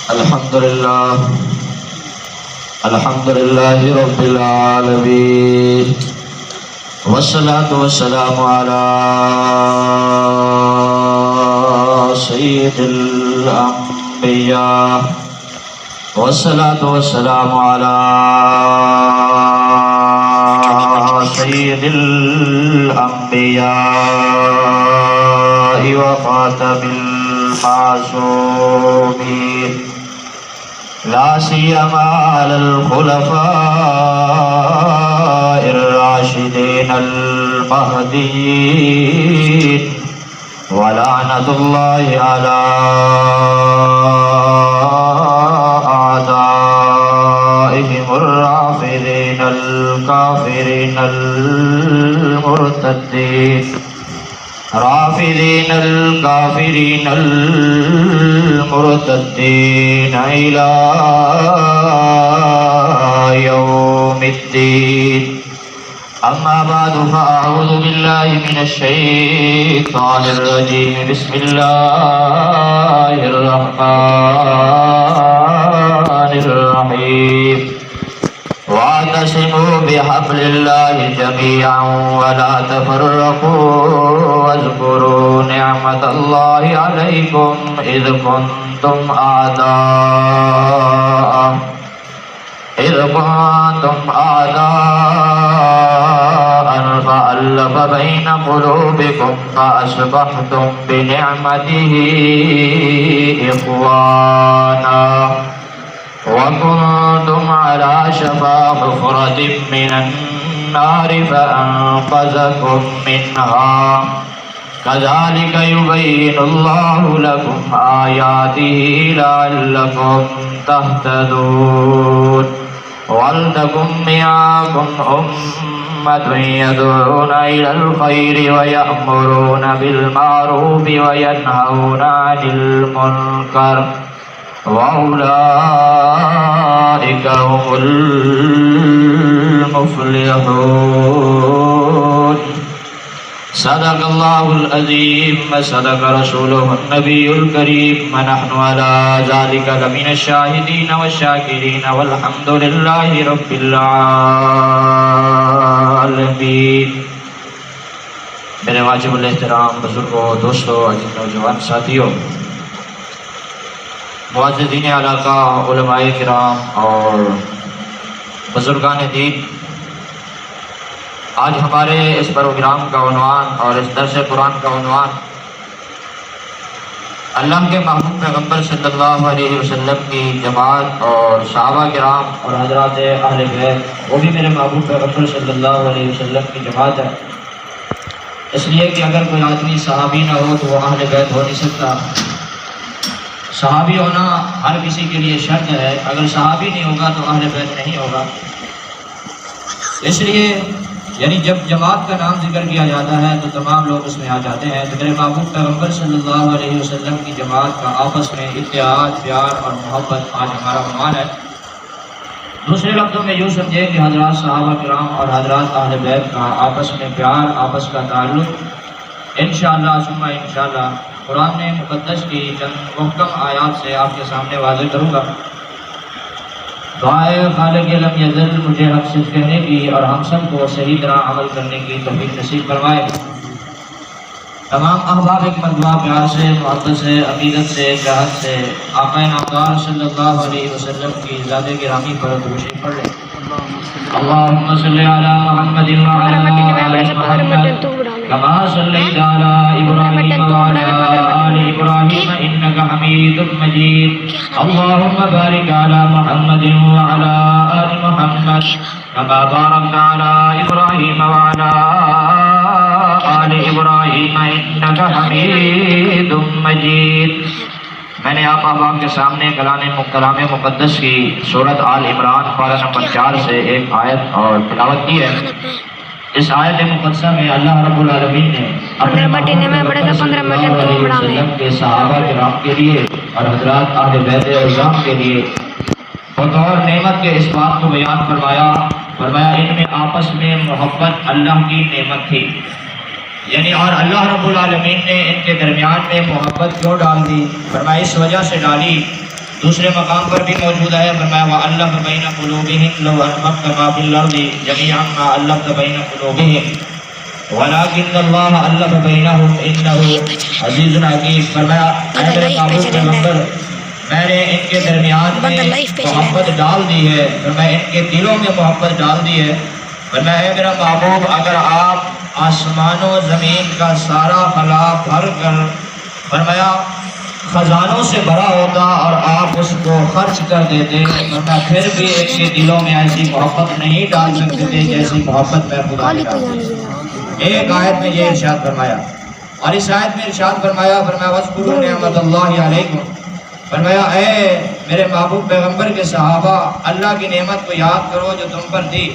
الحمد لله رب العالمين والصلاة والسلام على سيد الأنبياء والصلاة والسلام على سيد الأنبياء وخاتم المعصومين لا سيما على الخلفاء الراشدين المهديين ولعنة الله على أعدائهم الرافضين الكافرين المرتدين رافضين الكافرين المرتدين إلى يوم الدين أما بعد فأعوذ بالله من الشيطان الرجيم بسم الله الرحمن الرحيم واعتصموا بحبل الله جميعا ولا تفرقوا واذكروا نعمة الله عليكم إذ كنتم أعداء فألف بين قلوبكم فأصبحتم بنعمته إخوانا وكنتم على شفا حفرة من النار فأنقذكم منها كذلك يبين الله لكم آياته لعلكم تهتدون ولتكن منكم أمة يدعون إلى الخير ويأمرون بالمعروف وينهون عن المنكر وأولئك هم المفلحون صدق الله العظيم وصدق رسوله النبي الكريم ونحن على ذلك لمن الشاهدين والشاكرين والحمد لله رب العالمين. میرے واجب الاحترام بزرگوں، دوستوں، عزیز نوجوان ساتھیوں، معززین علاقہ، علماء کرام اور بزرگان دین، آج ہمارے اس پروگرام کا عنوان اور اس درس قرآن کا عنوان اللہ کے محبوب پیغمبر صلی اللہ علیہ وسلم کی جماعت اور صحابہ کرام اور حضرات اہل بیت، وہ بھی میرے محبوب پیغمبر صلی اللہ علیہ وسلم کی جماعت ہے. اس لیے کہ اگر کوئی آدمی صحابی نہ ہو تو وہ اہل بیت ہو نہیں سکتا. صحابی ہونا ہر کسی کے لیے شرط ہے، اگر صحابی نہیں ہوگا تو اہل بیت نہیں ہوگا. اس لیے یعنی جب جماعت کا نام ذکر کیا جاتا ہے تو تمام لوگ اس میں آ جاتے ہیں. تو میرے محبوب پیغمبر صلی اللہ علیہ وسلم کی جماعت کا آپس میں اتحاد، پیار اور محبت آج ہمارا عنوان ہے. دوسرے لفظوں میں یوں سمجھے کہ حضرات صحابہ کرام اور حضرات اہل بیت کا آپس میں پیار، آپس کا تعلق انشاءاللہ ثم انشاءاللہ قرآن مقدس کی چند محکم آیات سے آپ کے سامنے واضح کروں گا. دعائے خالق لم یزل مجھے حق صدق کہنے کی اور ہم سب کو صحیح طرح عمل کرنے کی توفیق نصیب فرمائے. تمام احباب ایک مرتبہ پیار سے، محبت سے، عقیدت سے، جہاد سے آقا نامدار صلی اللہ علیہ وسلم کی ذات گرامی پر درود پڑھ لیں. اللهم صل على محمد وعلى آل محمد كما صليت على إبراهيم وعلى آل إبراهيم إنك حميد مجيد. اللهم بارك على محمد وعلى آل محمد كما باركت على إبراهيم وعلى آل إبراهيم إنك حميد مجيد. میں نے آپ احباب کے سامنے کلام مقدس کی سورۃ آل عمران پارہ نمبر 4 سے ایک آیت اور تلاوت کی ہے. اس آیت مقدسہ میں اللہ رب العالمین نے اپنے وسلم کے صحابہ کرام کے لیے اور حضرات اہل بیت اعظام کے لیے بطور نعمت کے اس بات کو بیان فرمایا ان میں آپس میں محبت اللہ کی نعمت تھی. یعنی اور اللہ رب العالمین نے ان کے درمیان میں محبت کیوں ڈال دی؟ فرمایا اس وجہ سے ڈالی دوسرے مقام پر بھی موجود ہے، فرمایا وَأَلَّفَ بَيْنَ قُلُوبِهِمْ لَوْ أَنفَقْتَ مَا فِي الْأَرْضِ جَمِيعًا مَا أَلَّفْتَ بَيْنَ قُلُوبِهِمْ وَلَكِنَّ اللَّهَ أَلَّفَ بَيْنَهُمْ إِنَّهُ عَزِيزٌ حَكِيمٌ۔ فرمایا اے میرے محبوب پیغمبر، میں نے ان کے درمیان میں محبت ڈال دی ہے، فرمایا ان کے دلوں میں محبت ڈال دی ہے۔ فرمایا اے میرا محبوب، اگر آپ آسمان و زمین کا سارا خلا بھر کر فرمایا خزانوں سے بھرا ہوتا اور آپ اس کو خرچ کر دیتے، ورنہ پھر بھی ان کے دلوں میں ایسی محبت نہیں ڈال سکتے تھے جیسی محبت میں خدا نے ڈالی۔ ایک آیت میں یہ ارشاد فرمایا، اور اس آیت میں ارشاد فرمایا وَاذْكُرُوا نِعْمَتَ اللَّهِ عَلَيْكُمْ۔ فرمایا اے میرے محبوب پیغمبر کے صحابہ، اللہ کی نعمت کو یاد کرو جو تم پر تھی۔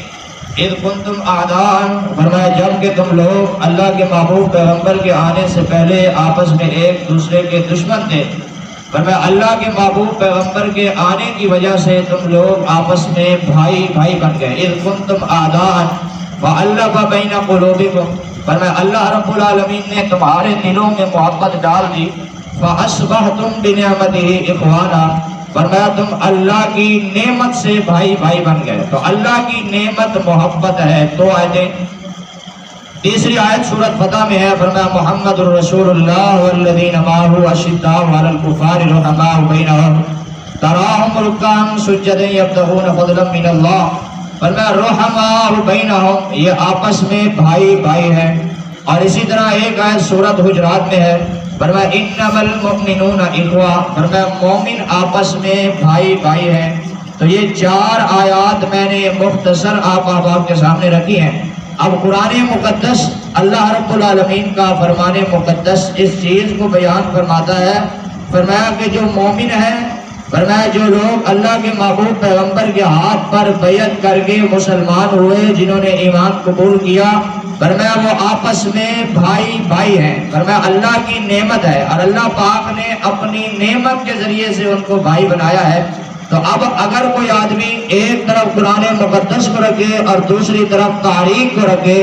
اِذْ كُنْتُمْ أَعْدَاءً، فرمایا جب کہ تم لوگ اللہ کے محبوب پیغمبر کے آنے سے پہلے آپس میں ایک دوسرے کے دشمن تھے۔ فرمایا اللہ کے محبوب پیغمبر کے آنے کی وجہ سے تم لوگ آپس میں بھائی بھائی بن گئے۔ اِذْ كُنْتُمْ أَعْدَاءً وَأَلَّفَ بَيْنَ قُلُوبِكُمْ، فرمایا اللہ رب العالمین نے تمہارے دلوں میں محبت ڈال دی۔ فَأَصْبَحْتُمْ بِنِعْمَتِهِ إِخْوَانًا، فرمایا تم اللہ کی نعمت سے بھائی بھائی بن گئے۔ تو اللہ کی نعمت محبت ہے۔ دو آیتیں، تیسری آیت سورۃ فتح میں ہے، فرمایا محمد الرسول اللہ والذین معہ اشداء علی الکفار رحماء بینہم تراہم رکعا سجدا یبتغون فضلا من اللہ، فرمایا رحماء بینہم، یہ آپس میں بھائی بھائی ہیں۔ اور اسی طرح ایک آیت سورۃ حجرات میں ہے، فرمایا انما المؤمنون اخوہ، فرمایا مومن آپس میں بھائی بھائی ہیں۔ تو یہ چار آیات میں نے مختصر آپ احباب کے سامنے رکھی ہیں۔ اب قرآن مقدس اللہ رب العالمین کا فرمان مقدس اس چیز کو بیان فرماتا ہے، فرمایا کہ جو مومن ہیں، فرمایا جو لوگ اللہ کے محبوب پیغمبر کے ہاتھ پر بیعت کر کے مسلمان ہوئے، جنہوں نے ایمان قبول کیا، فرمایا وہ آپس میں بھائی بھائی ہیں۔ فرمایا اللہ کی نعمت ہے اور اللہ پاک نے اپنی نعمت کے ذریعے سے ان کو بھائی بنایا ہے۔ تو اب اگر کوئی آدمی ایک طرف قرآن مقدس کو رکھے اور دوسری طرف تاریخ کو رکھے،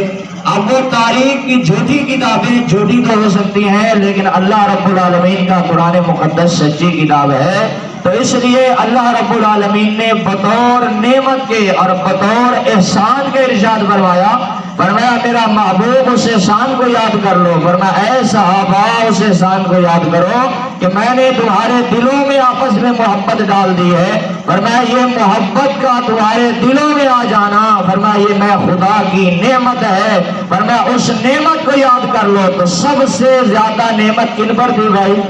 اب وہ تاریخ کی جھوٹی کتابیں جھوٹی تو ہو سکتی ہیں، لیکن اللہ رب العالمین کا قرآن مقدس سچی کتاب ہے۔ تو اس لیے اللہ رب العالمین نے بطور نعمت کے اور بطور احسان کے ارشاد فرمایا، فرمایا میرا محبوب اس احسان کو یاد کر لو، فرمایا اے صحابہ اس احسان کو یاد کرو کہ میں نے تمہارے دلوں میں آپس میں محبت ڈال دی ہے۔ فرمایا یہ محبت کا تمہارے دلوں میں آ جانا، فرمایا یہ میں خدا کی نعمت ہے۔ فرمایا اس نعمت کو یاد کر لو۔ تو سب سے زیادہ نعمت کن پر تھی بھائی؟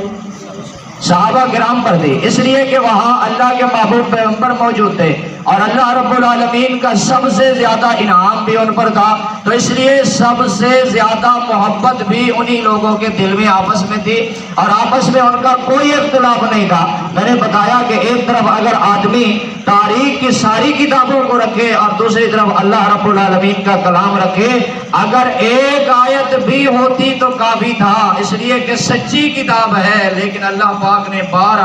صحابہ کرام پر تھی، اس لیے کہ وہاں اللہ کے محبوب پیغمبر موجود تھے اور اللہ رب العالمین کا سب سے زیادہ انعام بھی ان پر تھا، تو اس لیے سب سے زیادہ محبت بھی انہی لوگوں کے دل میں آپس میں تھی اور آپس میں ان کا کوئی اختلاف نہیں تھا۔ میں نے بتایا کہ ایک طرف اگر آدمی تاریخ کی ساری کتابوں کو رکھے اور دوسری طرف اللہ رب العالمین کا کلام رکھے، اگر ایک آیت بھی ہوتی تو کافی تھا، اس لیے کہ سچی کتاب ہے، لیکن اللہ پاک نے بار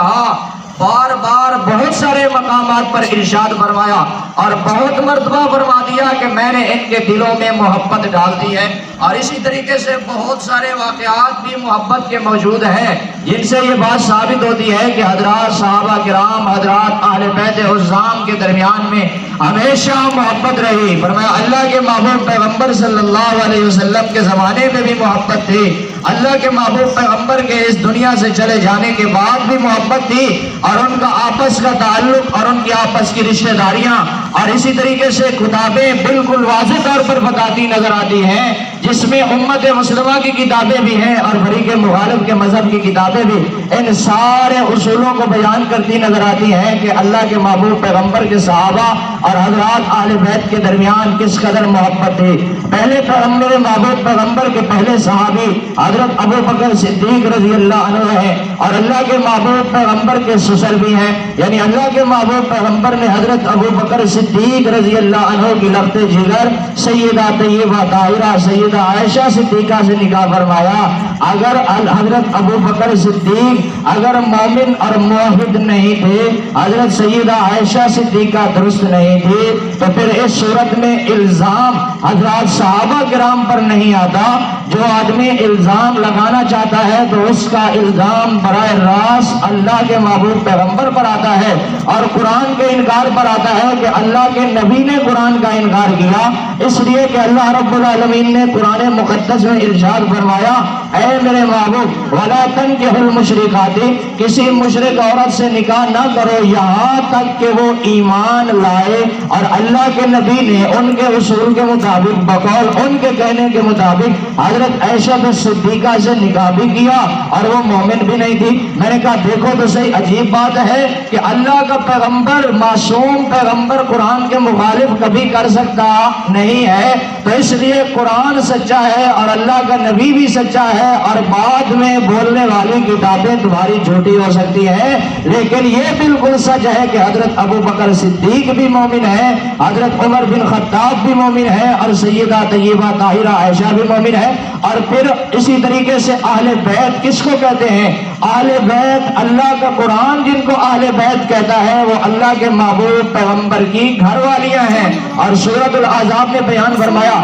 بار بہت سارے مقامات پر ارشاد فرمایا اور بہت مرتبہ فرما دیا کہ میں نے ان کے دلوں میں محبت ڈال دی ہے۔ اور اسی طریقے سے بہت سارے واقعات بھی محبت کے موجود ہیں جن سے یہ بات ثابت ہوتی ہے کہ حضرات صحابہ کرام، حضرات اہل بیت عظام کے درمیان میں ہمیشہ محبت رہی۔ فرمایا اللہ کے محبوب پیغمبر صلی اللہ علیہ وسلم کے زمانے میں بھی محبت تھی، اللہ کے محبوب پیغمبر کے اس دنیا سے چلے جانے کے بعد بھی محبت تھی، اور ان کا آپس کا تعلق اور ان کی آپس کی رشتہ داریاں اور اسی طریقے سے کتابیں بالکل واضح طور پر بتاتی نظر آتی ہیں، جس میں امت مسلمہ کی کتابیں بھی ہیں اور فریق مخالف کے مذہب کی کتابیں بھی ان سارے اصولوں کو بیان کرتی نظر آتی ہیں کہ اللہ کے محبوب پیغمبر کے صحابہ اور حضرات اہل بیت کے درمیان کس قدر محبت تھی۔ پہلے پیغمبر محبوب پیغمبر کے پہلے صحابی حضرت ابو بکر صدیق رضی اللہ عنہ ہیں اور اللہ کے محبوب پیغمبر کے سسر بھی ہیں، یعنی اللہ کے محبوب پیغمبر نے حضرت ابو بکر صدیق رضی اللہ عنہ کی لخت جگر سیدہ طیبہ طاہرہ سیدہ عائشہ صدیقہ سے نکاح فرمایا۔ اگر حضرت ابو بکر صدیق اگر مومن اور موحد نہیں تھے، حضرت سیدہ عائشہ صدیقہ درست نہیں تھی، تو پھر اس صورت میں الزام حضرات صحابہ کرام پر نہیں آتا۔ جو آدمی الزام لگانا چاہتا ہے تو اس کا الزام براہ راست اللہ کے محبوب پیغمبر پر آتا ہے، اور قرآن کے انکار پر آتا ہے کہ اللہ کے نبی نے قرآن کا انکار کیا، اس لیے کہ اللہ رب العالمین نے قرآن مقدس میں ارشاد فرمایا، اے میرے محبوب وَلَا تَنكِحُوا الْمُشْرِكَاتِ، کسی مشرک عورت سے نکاح نہ کرو یہاں تک کہ وہ ایمان لائے اور اللہ کے نبی نے ان کے اصول کے مطابق بقول ان کے کہنے کے مطابق حضرت عائشہ صدیقہ سے نکاح بھی کیا اور وہ مومن بھی نہیں تھی۔ میں نے کہا دیکھو تو صحیح، عجیب بات ہے کہ اللہ کا پیغمبر، معصوم پیغمبر قرآن کے مخالف کبھی کر سکتا نہیں ہے، تو اس لیے قرآن سچا ہے اور اللہ کا نبی بھی سچا ہے، اور بعد میں بولنے والی کتابیں تمہاری جھوٹی ہو سکتی ہیں، لیکن یہ بالکل سچ ہے کہ حضرت ابو بکر صدیق بھی مومن ہے، حضرت عمر بن خطاب بھی مومن ہے، اور سیدہ طیبہ طاہرہ عائشہ بھی مومن ہے۔ اور پھر اسی طریقے سے اہل بیت کس کو کہتے ہیں؟ اہل بیت، اللہ کا قرآن جن کو اہل بیت کہتا ہے وہ اللہ کے محبوب پیغمبر کی گھر والیاں ہیں، اور سورۃ الاحزاب نے بیان فرمایا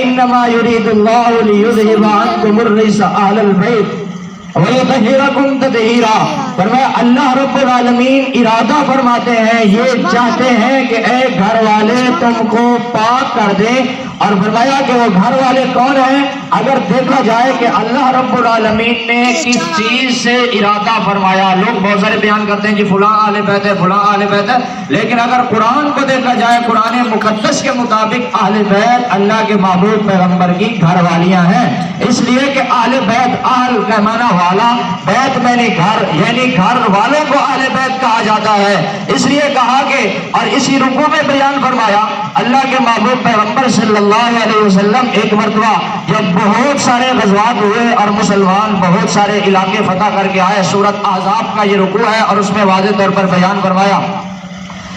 انما یرید اللہ لیذھب عنکم الرجس اہل البیت وَيُطَهِّرَكُمْ تَطْهِيرًا، فرمایا اللہ رب العالمین ارادہ فرماتے ہیں، یہ چاہتے ہیں کہ اے گھر والے تم کو پاک کر دیں، اور فرمایا کہ وہ گھر والے کون ہیں؟ اگر دیکھا جائے کہ اللہ رب العالمین نے کس چیز سے ارادہ فرمایا، لوگ بہت سارے بیان کرتے ہیں جی فلاں اہل بیت ہے، فلاں اہل بیت ہے، لیکن اگر قرآن کو دیکھا جائے قرآن مقدس کے مطابق اہل بیت اللہ کے محبوب پیغمبر کی گھر والیاں ہیں، اس لیے کہ اہل بیت، اہل کا معنی والا، بیت میں نے گھر، یعنی گھر والوں کو اہل بیت کہا جاتا ہے، اس لیے کہا کہ، اور اسی رکوع میں بیان فرمایا اللہ کے محبوب پیغمبر صلی اللہ علیہ وسلم ایک مرتبہ جب بہت سارے غزوات ہوئے اور مسلمان بہت سارے علاقے فتح کر کے آئے، سورۃ احزاب کا یہ رکوع ہے اور اس میں واضح طور پر بیان فرمایا،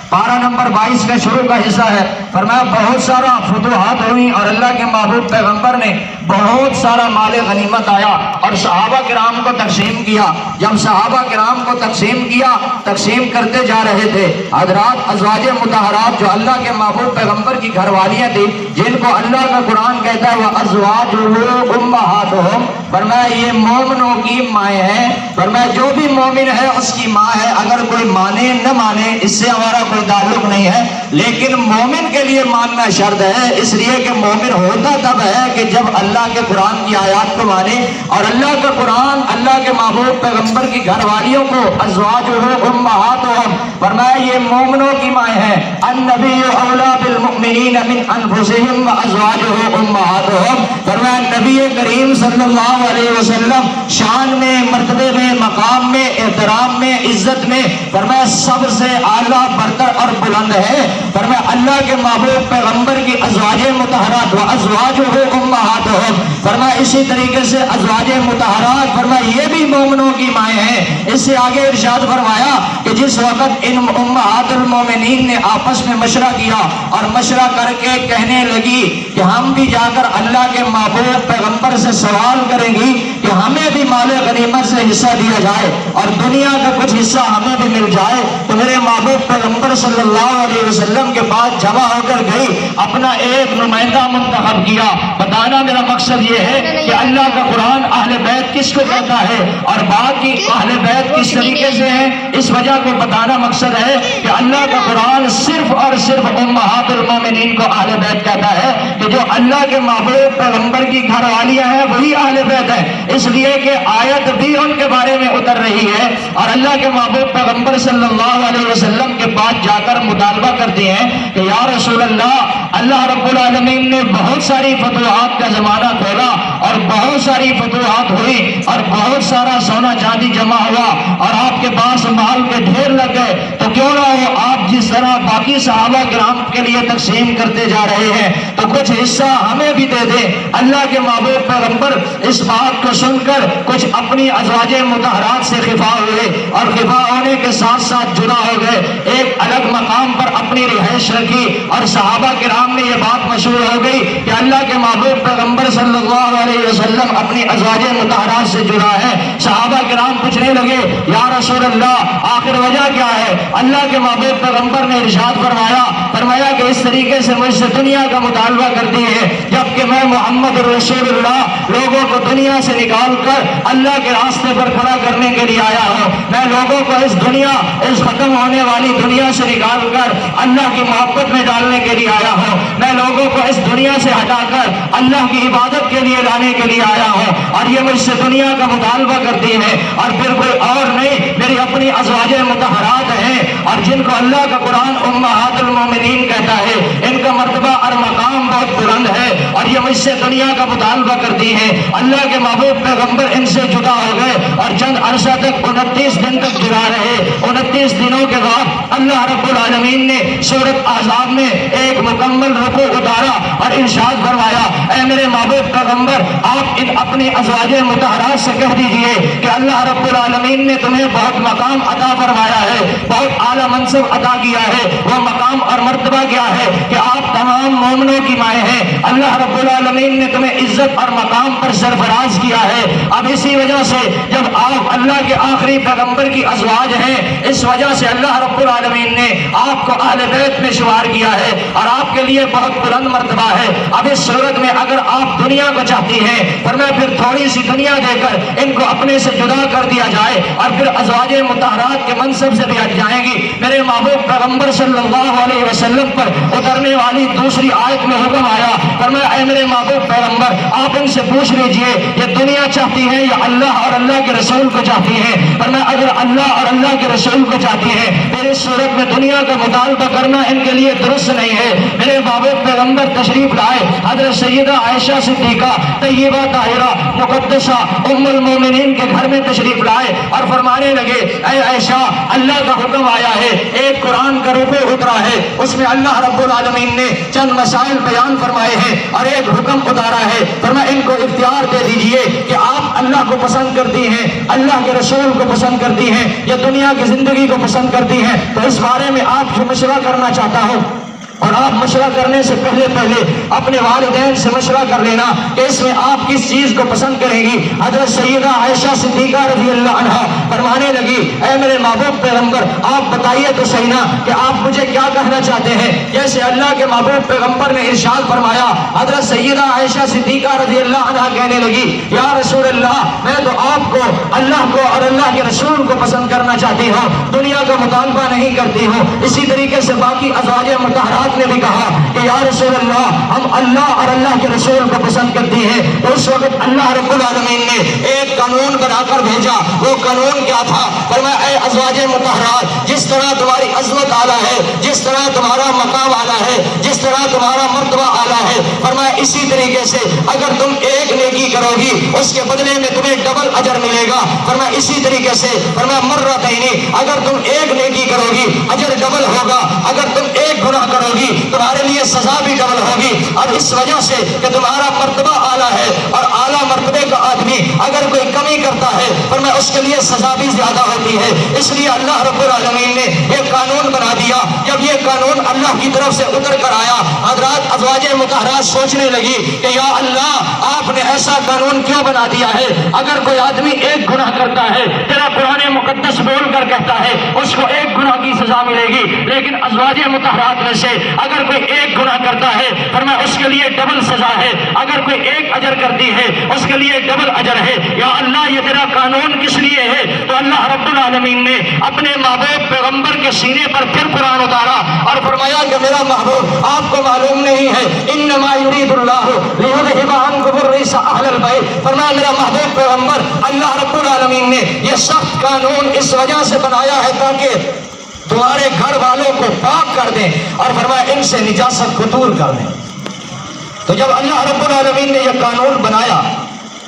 پارہ نمبر 22 کا شروع کا حصہ ہے، فرمایا بہت سارا فتوحات ہوئی اور اللہ کے محبوب پیغمبر نے بہت سارا مال غنیمت آیا اور صحابہ کرام کو تقسیم کیا۔ جب صحابہ کرام کو تقسیم کیا، تقسیم کرتے جا رہے تھے، حضرات ازواج مطہرات جو اللہ کے محبوب پیغمبر کی گھر والیاں تھی، جن کو اللہ کا قرآن کہتا ہے وَأَزْوَاجُهُ أُمَّهَاتُهُمْ، فرمایا یہ مومنوں کی مائیں ہیں، فرمایا جو بھی مومن ہے اس کی ماں ہے، اگر کوئی مانے نہ مانے اس سے ہمارا کوئی تعلق نہیں ہے، لیکن مومن کے لیے ماننا شرط ہے، اس لیے کہ مومن ہوتا تب ہے کہ جب اللہ کے قرآن کی آیات کو مانے، اور اللہ کا قرآن اللہ کے محبوب پیغمبر کی گھر والیوں کو ازواجہ امہاتہم، فرمایا یہ مومنوں کی مائیں ہیں، النبی اولی بالمؤمنین من انفسہم وازواجہ امہاتہم، فرمایا نبی کریم صلی اللہ علیہ وسلم شان میں، مرتبے میں، مقام میں، احترام میں، عزت میں، فرمایا سب سے اعلیٰ برتر اور بلند ہے، فرمایا اللہ کے محبوب پیغمبر کی ازواج مطہرات و ازواجہ امہاتہم، فرمایا اسی طریقے سے ازواج مطہرات، فرمایا یہ بھی مومنوں کی مائیں ہیں۔ اس سے آگے ارشاد فرمایا کہ جس وقت ان امہات المومنین نے آپس میں مشورہ کیا اور مشورہ کر کے کہنے لگی کہ ہم بھی جا کر اللہ کے محبوب پیغمبر سے سوال کریں گی کہ ہمیں بھی مال غنیمت سے حصہ دیا جائے اور دنیا کا کچھ حصہ ہمیں بھی مل جائے، تو میرے محبوب پیغمبر صلی اللہ علیہ وسلم کے پاس جمع ہو کر گئی، اپنا ایک نمائندہ منتخب کیا۔ بتانا میرا مقصد یہ ہے کہ اللہ کا قرآن اہل بیت کس کو کہتا ہے اور باقی اہل بیت کس طریقے سے ہیں، اس وجہ کو بتانا مقصد ہے کہ اللہ کا قرآن صرف اور صرف امہات المومنین کو اہل بیت کہتا ہے، کہ جو اللہ کے محبوب پیغمبر کی گھر والیاں ہیں وہی اہل بیت ہے، اس لیے کہ آیت بھی ان کے بارے میں اتر رہی ہے اور اللہ کے محبوب پیغمبر صلی اللہ علیہ وسلم کے پاس جا کر مطالبہ کرتے ہیں کہ یا رسول اللہ، اللہ رب العالمین نے بہت ساری فتوحات کا زمانہ کھولا اور بہت ساری فتوحات ہوئی اور بہت سارا سونا چاندی جمع ہوا اور آپ کے پاس مال کے ڈھیر لگ گئے، تو کیوں نہ ہو آپ جس طرح باقی صحابہ کرام کے لیے تقسیم کرتے جا رہے ہیں تو کچھ حصہ ہمیں بھی دے دیں۔ اللہ کے محبوب پیغمبر اس بات کو سن کر کچھ اپنی ازواج مطہرات سے خفا ہوئے اور خفا ہونے کے ساتھ ساتھ جدا ہو گئے، ایک الگ مقام پر اپنی رہائش رکھی اور صحابہ کرام میں یہ بات مشہور ہو گئی کہ اللہ کے محبوب پیغمبر صلی اللہ علیہ وسلم اپنی ازواج مطہرات سے جڑا ہے۔ صحابہ کرام پوچھنے لگے یا رسول اللہ آخر وجہ کیا ہے؟ اللہ کے محبوب پیغمبر نے ارشاد فرمایا کہ اس طریقے سے مجھ سے دنیا کا مطالبہ کرتی ہے، جبکہ میں محمد رسول اللہ لوگوں کو دنیا سے نکال کر اللہ کے راستے پر کھڑا کرنے کے لیے آیا ہوں۔ میں لوگوں کو اس ختم ہونے والی دنیا سے نکال کر اللہ کی محبت میں ڈالنے کے لیے آیا ہوں۔ میں لوگوں کو اس دنیا سے ہٹا کر اللہ کی عبادت کے لیے لانے کے لیے آیا ہوں، اور یہ مجھ سے دنیا کا مطالبہ کرتی ہے اور پھر کوئی اور نہیں، میری اپنی ازواج مطہرات ہیں، اور جن کو اللہ کا قرآن امہات المومنین کہتا ہے، ان کا مرتبہ اور مقام بہت بلند ہے، اور یہ مجھ سے دنیا کا مطالبہ کرتی ہے۔ اللہ کے محبوب پیغمبر ان سے جدا ہو گئے اور چند عرصہ تک 29 دن تک جدا رہے۔ 29 دنوں کے بعد اللہ رب العالمین نے سورۃ احزاب میں ایک مکمل رکوع اتارا اور ارشاد فرمایا، اے میرے محبوب پیغمبر، آپ ان اپنی ازواج مطہرات سے کہہ دیجئے کہ اللہ رب العالمین نے تمہیں بہت مقام عطا فرمایا ہے، بہت اعلیٰ منصب عطا کیا ہے۔ وہ مقام اور مرتبہ کیا ہے کہ آپ تمام مومنوں کی مائیں ہیں۔ اللہ رب العالمین نے تمہیں عزت اور مقام پر سرفراز کیا ہے۔ اب اسی وجہ سے جب آپ اللہ کے آخری پیغمبر کی ازواج ہیں، اس وجہ سے اللہ رب العالمین نے آپ کو اہل بیت میں شمار کیا ہے اور آپ کے لیے بہت بلند مرتبہ ہے۔ اب اس صورت میں اگر آپ دنیا کو چاہتی ہیں، فرمایا پھر تھوڑی سی دنیا دے کر ان کو اپنے سے جدا کر دیا جائے اور پھر ازواج مطہرات کے منصب سے بھی ہٹ جائیں گی۔ میرے محبوب پیغمبر صلی اللہ علیہ وسلم پر اترنے والی دوسری آیت میں حکم آیا، فرمایا اے میرے محبوب پیغمبر، آپ ان سے پوچھ لیجئے یہ دنیا چاہتی ہے یا اللہ اور اللہ کے رسول کو چاہتی ہے؟ فرمایا اگر اللہ اور اللہ کے رسول کو چاہتی ہے پھر اس صورت میں دنیا کا مطالبہ کرنا ان کے لیے درست نہیں ہے۔ میرے محبوب پیغمبر تشریف لائے، حضرت سیدہ عائشہ صدیقہ طیبہ طاہرہ مقدسہ ام المومنین کے گھر میں تشریف لائے اور فرمانے لگے، اے عائشہ، اللہ کا حکم آیا ہے، ایک قرآن کا رکوع اترا ہے، اس میں اللہ رب العالمین نے چند مسائل بیان فرمائے ہیں اور ایک حکم اتارا ہے، فرمایا ان کو اختیار دے دیجئے کہ آپ اللہ کو پسند کرتی ہیں، اللہ کے رسول کو پسند کرتی ہیں یا دنیا کی زندگی کو پسند کرتی ہیں، تو اس بارے میں آپ سے مشورہ کرنا چاہتا ہوں، اور آپ مشورہ کرنے سے پہلے اپنے والدین سے مشورہ کر لینا کہ اس میں آپ کس چیز کو پسند کریں گی۔ حضرت سیدہ عائشہ صدیقہ رضی اللہ عنہا فرمانے لگی، اے میرے محبوب پیغمبر، آپ بتائیے تو صحیح نا کہ آپ مجھے کیا کہنا چاہتے ہیں۔ جیسے اللہ کے محبوب پیغمبر نے ارشاد فرمایا، حضرت سیدہ عائشہ صدیقہ رضی اللہ عنہا کہنے لگی، یا رسول اللہ، میں تو آپ کو، اللہ کو اور اللہ کے رسول کو پسند کرنا چاہتی ہوں، دنیا کا مطالبہ نہیں کرتی ہوں۔ اسی طریقے سے باقی ازواج مطہرات نے بھی کہا کہ یا رسول اللہ، ہم اللہ اور اللہ کے رسول کو پسند کرتی ہیں۔ تو اس وقت اللہ رب العالمین نے ایک قانون بنا کر بھیجا۔ وہ قانون کیا تھا؟ فرمایا اے ازواج مطہرات، جس طرح تمہاری عظمت اعلیٰ ہے، جس طرح تمہارا مقام اعلیٰ ہے، جس طرح تمہارا مرتبہ اعلیٰ ہے، فرمایا اسی طریقے سے اگر تم ایک نیکی کرو گی اس کے بدلے میں تمہیں ڈبل اجر ملے گا۔ فرمایا اسی طریقے سے فرمایا مرتین، اگر تم ایک نیکی کرو گی اجر ڈبل ہوگا، اگر تم ایک گناہ کرو گی تمہارے لیے سزا بھی ڈبل ہوگی۔ اور اس وجہ سے کہ تمہارا مرتبہ اعلیٰ ہے اور اعلیٰ مرتبے کا آدمی اگر کوئی کمی کرتا ہے فرمایا اس کے لیے سزا بھی زیادہ ہوتی ہے۔ اس لیے اللہ رب العالمین نے یہ قانون بنا دیا۔ جب یہ قانون اللہ کی طرف سے اتر کر آیا، حضرات ازواج مطہرات سوچنے لگی کہ یا اللہ، آپ نے ایسا قانون کیوں بنا دیا ہے؟ اگر کوئی آدمی ایک گناہ کرتا ہے، تیرا قرآن مقدس بول کر کہتا ہے اس کو ایک گناہ کی سزا ملے گی، لیکن ازواج مطہرات میں سے اگر کوئی ایک گناہ کرتا ہے فرمایا اس کے لیے ڈبل سزا ہے، اگر کوئی ایک اجر کرتی ہے اس کے لیے ڈبل اجر ہے۔ یا اللہ، یہ تیرا قانون کس لیے ہے؟ تو اللہ رب العالمین نے اپنے محبوب پیغمبر کے سینے پر پھر قرآن اتارا اور فرمایا کہ میرا محبوب، آپ کو معلوم نہیں ہے، انما یرید اللہ لیذھب عنکم الرجس اہل البیت، فرمایا میرا محبوب پیغمبر، اللہ رب العالمین نے یہ سخت قانون اس وجہ سے بنایا ہے تاکہ تمہارے گھر والوں کو پاک کر دیں اور فرمایا ان سے نجاست کو دور کر دیں۔ تو جب اللہ رب العالمین نے یہ قانون بنایا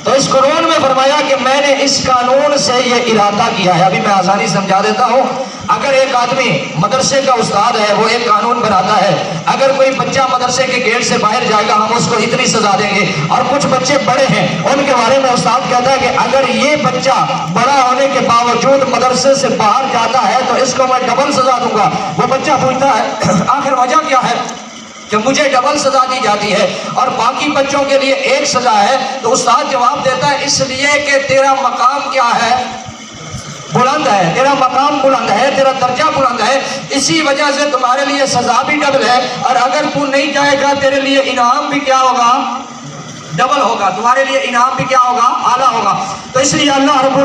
تو اس قانون میں فرمایا کہ میں نے اس قانون سے یہ ارادہ کیا ہے۔ ابھی میں آسانی سمجھا دیتا ہوں۔ اگر ایک آدمی مدرسے کا استاد ہے، وہ ایک قانون بناتا ہے، اگر کوئی بچہ مدرسے کے گیٹ سے باہر جائے گا ہم اس کو اتنی سزا دیں گے، اور کچھ بچے بڑے ہیں ان کے بارے میں استاد کہتا ہے کہ اگر یہ بچہ بڑا ہونے کے باوجود مدرسے سے باہر جاتا ہے تو اس کو میں ڈبل سزا دوں گا۔ وہ بچہ پوچھتا ہے آخر وجہ کیا ہے کہ مجھے ڈبل سزا دی جاتی ہے اور باقی بچوں کے لیے ایک سزا ہے؟ تو استاد جواب دیتا ہے اس لیے کہ تیرا مقام کیا ہے؟ بلند ہے، تیرا مقام بلند ہے، تیرا درجہ بلند ہے، اسی وجہ سے تمہارے لیے سزا بھی ڈبل ہے، اور اگر تو نہیں جائے گا تیرے لیے انعام بھی کیا ہوگا؟ ڈبل ہوگا، تمہارے لیے انعام بھی کیا ہوگا؟ اعلیٰ ہوگا۔ تو اس لیے اللہ رب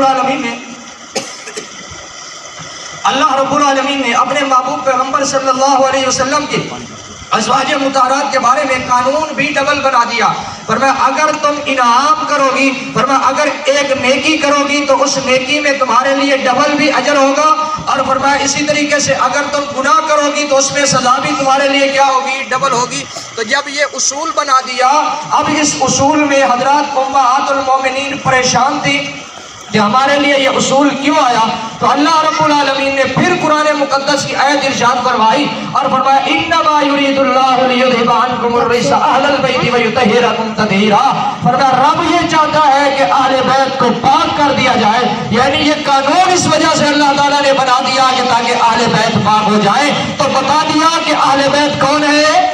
العالمین نے اپنے محبوب پیغمبر صلی اللہ علیہ وسلم کی ازواج مطہرات کے بارے میں قانون بھی ڈبل بنا دیا۔ فرمایا اگر تم انعام کرو گی، فرمایا اگر ایک نیکی کرو گی تو اس نیکی میں تمہارے لیے ڈبل بھی اجر ہوگا، اور فرمایا اسی طریقے سے اگر تم گناہ کرو گی تو اس میں سزا بھی تمہارے لیے کیا ہوگی؟ ڈبل ہوگی۔ تو جب یہ اصول بنا دیا، اب اس اصول میں حضرات امہات المومنین پریشان تھی کہ ہمارے لیے یہ اصول کیوں آیا؟ تو اللہ رب العالمین نے پھر قرآن مقدس کی آیت ارشاد فرمائی اور فرمایا انما یرید اللہ لیذھب عنکم الرجس اہل البیت ویطہرکم تطہیرا۔ فرمایا رب یہ چاہتا ہے کہ اہل بیت کو پاک کر دیا جائے، یعنی یہ قانون اس وجہ سے اللہ تعالیٰ نے بنا دیا کہ تاکہ اہل بیت پاک ہو جائیں۔ تو بتا دیا کہ اہل بیت کون ہے؟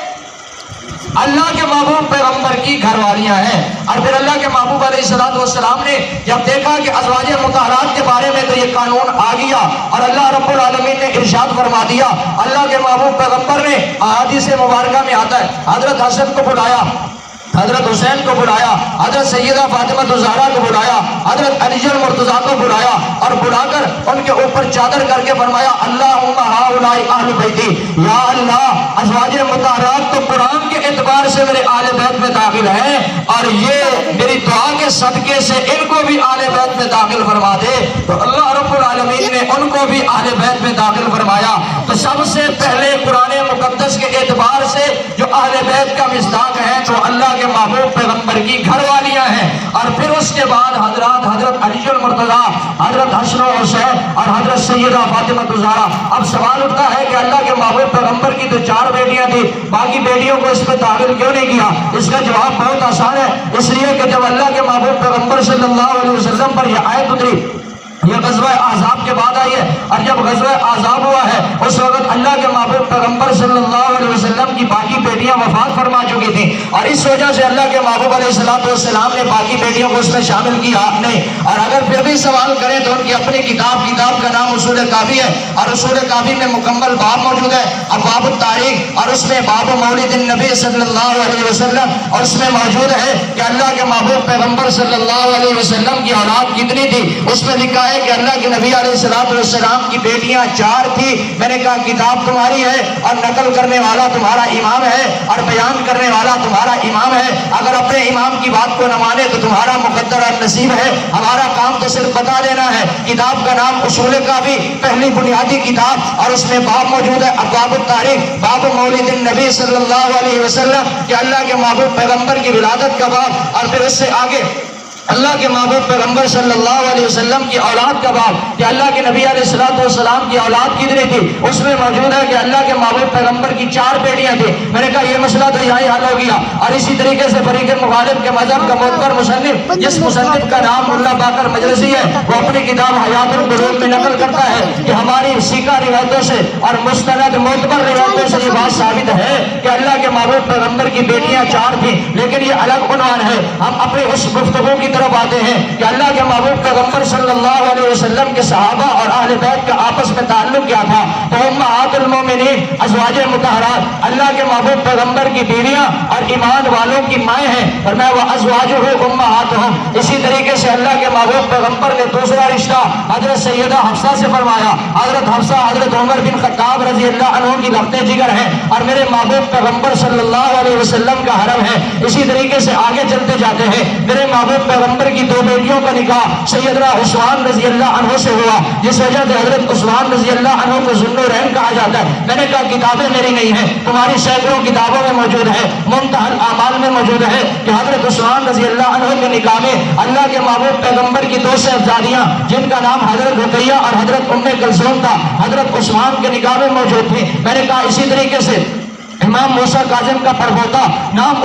اللہ کے محبوب پیغمبر کی گھر والیاں ہیں۔ اور پھر اللہ کے محبوب علیہ السلام نے جب دیکھا کہ ازواج مطہرات کے بارے میں تو یہ قانون آ گیا، اور اللہ رب العالمین نے ارشاد فرما دیا، اللہ کے محبوب پیغمبر نے احادیث مبارکہ میں آتا ہے حضرت حسن کو بلایا، حضرت حسین کو بلایا، حضرت سیدہ فاطمہ الزہرا کو بلایا، حضرت علی المرتضیٰ کو بلایا، اور بلا کر ان کے اوپر چادر کر کے فرمایا اللہم ہؤلاء اہل بیتی، یا اللہ ازواج مطہرات تو قرآن کے اعتبار سے میرے اہل بیت میں داخل ہیں، اور یہ میری دعا کے صدقے سے ان کو بھی اہل بیت میں داخل فرما دے۔ تو اللہ رب العالمین نے ان کو بھی اہل بیت میں داخل فرمایا۔ تو سب سے پہلے قرآن مقدس کے اعتبار سے جو اہل بیت کا مصداق ہے تو اللہ کے محبوب پیغمبر کی گھر والیاں ہیں، اور پھر اس کے بعد حضرت علی المرتضیٰ، حضرت حسن و حسین اور حضرت سیدہ فاطمہ الزہرا۔ اب سوال اٹھتا ہے کہ اللہ کے محبوب پیغمبر کی تو 4 بیٹیاں تھیں، باقی بیٹیوں کو اس پہ داخل کیوں نہیں کیا؟ اس کا جواب بہت آسان ہے، اس لیے کہ جب اللہ کے محبوب پیغمبر صلی اللہ علیہ وسلم پر یہ آیت اتری، یہ غزوہ احزاب کے بعد آئی ہے، اور جب غزوہ احزاب ہوا ہے اس وقت اللہ کے محبوب پیغمبر صلی اللہ علیہ وسلم کی باقی بیٹیاں وفات فرما چکی تھیں، اور اس وجہ سے اللہ کے محبوب علیہ السلام نے باقی بیٹیوں کو اس میں شامل کیا نہیں۔ اور اگر پھر بھی سوال کریں تو ان کی اپنی کتاب کا نام اصول کافی ہے، اور اصول کافی میں مکمل باب موجود ہے، ابواب التاریخ، اور اس میں باب مولد النبی صلی اللہ علیہ وسلم، اور اس میں موجود ہے کہ اللہ کے محبوب پیغمبر صلی اللہ علیہ وسلم کی اولاد کتنی تھی۔ اس میں لکھا ہے کہ اللہ کے نبی علیہ السلام کی بیٹیاں 4 تھی۔ میں نے کہا کتاب تمہاری ہے اور نقل کرنے والا تمہارا امام ہے اور بیان کرنے والا تمہارا امام ہے، اگر اپنے امام کی بات کو نہ مانے تو تمہارا مقدر اور نصیب ہے، ہمارا کام تو صرف بتا دینا ہے۔ کتاب کا نام اصول کافی، پہلی بنیادی کتاب، اور اس میں باب موجود ہے ابواب التاریخ، باب مولد النبی صلی اللہ علیہ وسلم کہ اللہ کے محبوب پیغمبر کی ولادت کا باب، اور پھر اس سے آگے اللہ کے محبوب پیغمبر صلی اللہ علیہ وسلم کی اولاد کا باب کہ اللہ کے نبی علیہ السلام کی اولاد کتنی تھی، اس میں موجود ہے کہ اللہ کے محبوب پیغمبر کی 4 بیٹیاں تھیں۔ میں نے کہا یہ مسئلہ تو یہی حل ہو گیا، اور اسی طریقے سے فریق مخالف کے مذہب کا معتبر مصنف، جس مصنف کا نام ملا باقر مجلسی ہے، وہ اپنی کتاب حیات القلوب میں نقل کرتا ہے کہ ہماری سیکھا روایتوں سے اور مستند معتبر روایتوں سے یہ بات ثابت ہے کہ اللہ کے محبوب پیغمبر کی بیٹیاں 4 تھیں، لیکن یہ الگ عنوان ہے۔ ہم اپنے اس گفتگو کی طرف آتے ہیں کہ اللہ کے محبوب پیغمبر صلی اللہ علیہ وسلم کے صحابہ اور اہل بیت کا آپس میں تعلق کیا تھا؟ تو امہات المومنین ازواج مطہرات اللہ کے محبوب پیغمبر کی بیویاں اور ایمان والوں کی مائیں ہیں، فرمایا وازواجہ امہاتہم۔ اسی طریقے سے اللہ کے محبوب پیغمبر نے دوسرا رشتہ حضرت سیدہ حفصہ سے فرمایا۔ حضرت حفصہ حضرت عمر بن خطاب رضی اللہ عنہ کی لخت جگر ہیں، اور میرے محبوب پیغمبر صلی اللہ علیہ وسلم کا حرم ہے۔ اسی طریقے سے آگے چلتے جاتے ہیں، میرے محبوب پیغمبر کی 2 بیٹیوں کا نکاح سیدنا عثمان رضی اللہ عنہ سے ہوا، جس وجہ سے حضرت عثمان رضی اللہ عنہ کو ذوالنورین کہا جاتا ہے۔ میں نے کہا کتابیں میری نہیں ہیں، تمہاری سینکڑوں کتابوں میں موجود ہے، منتہی الاعمال میں موجود ہے کہ حضرت عثمان رضی اللہ عنہ کے نکاح میں اللہ کے محبوب پیغمبر کی 2 صاحبزادیاں جن کا نام حضرت رقیہ اور حضرت ام کلثوم تھا، حضرت عثمان کے نکاح میں موجود تھی۔ میں نے کہا اسی طریقے سے امام موسیٰ کاظم کا پڑپوتا نام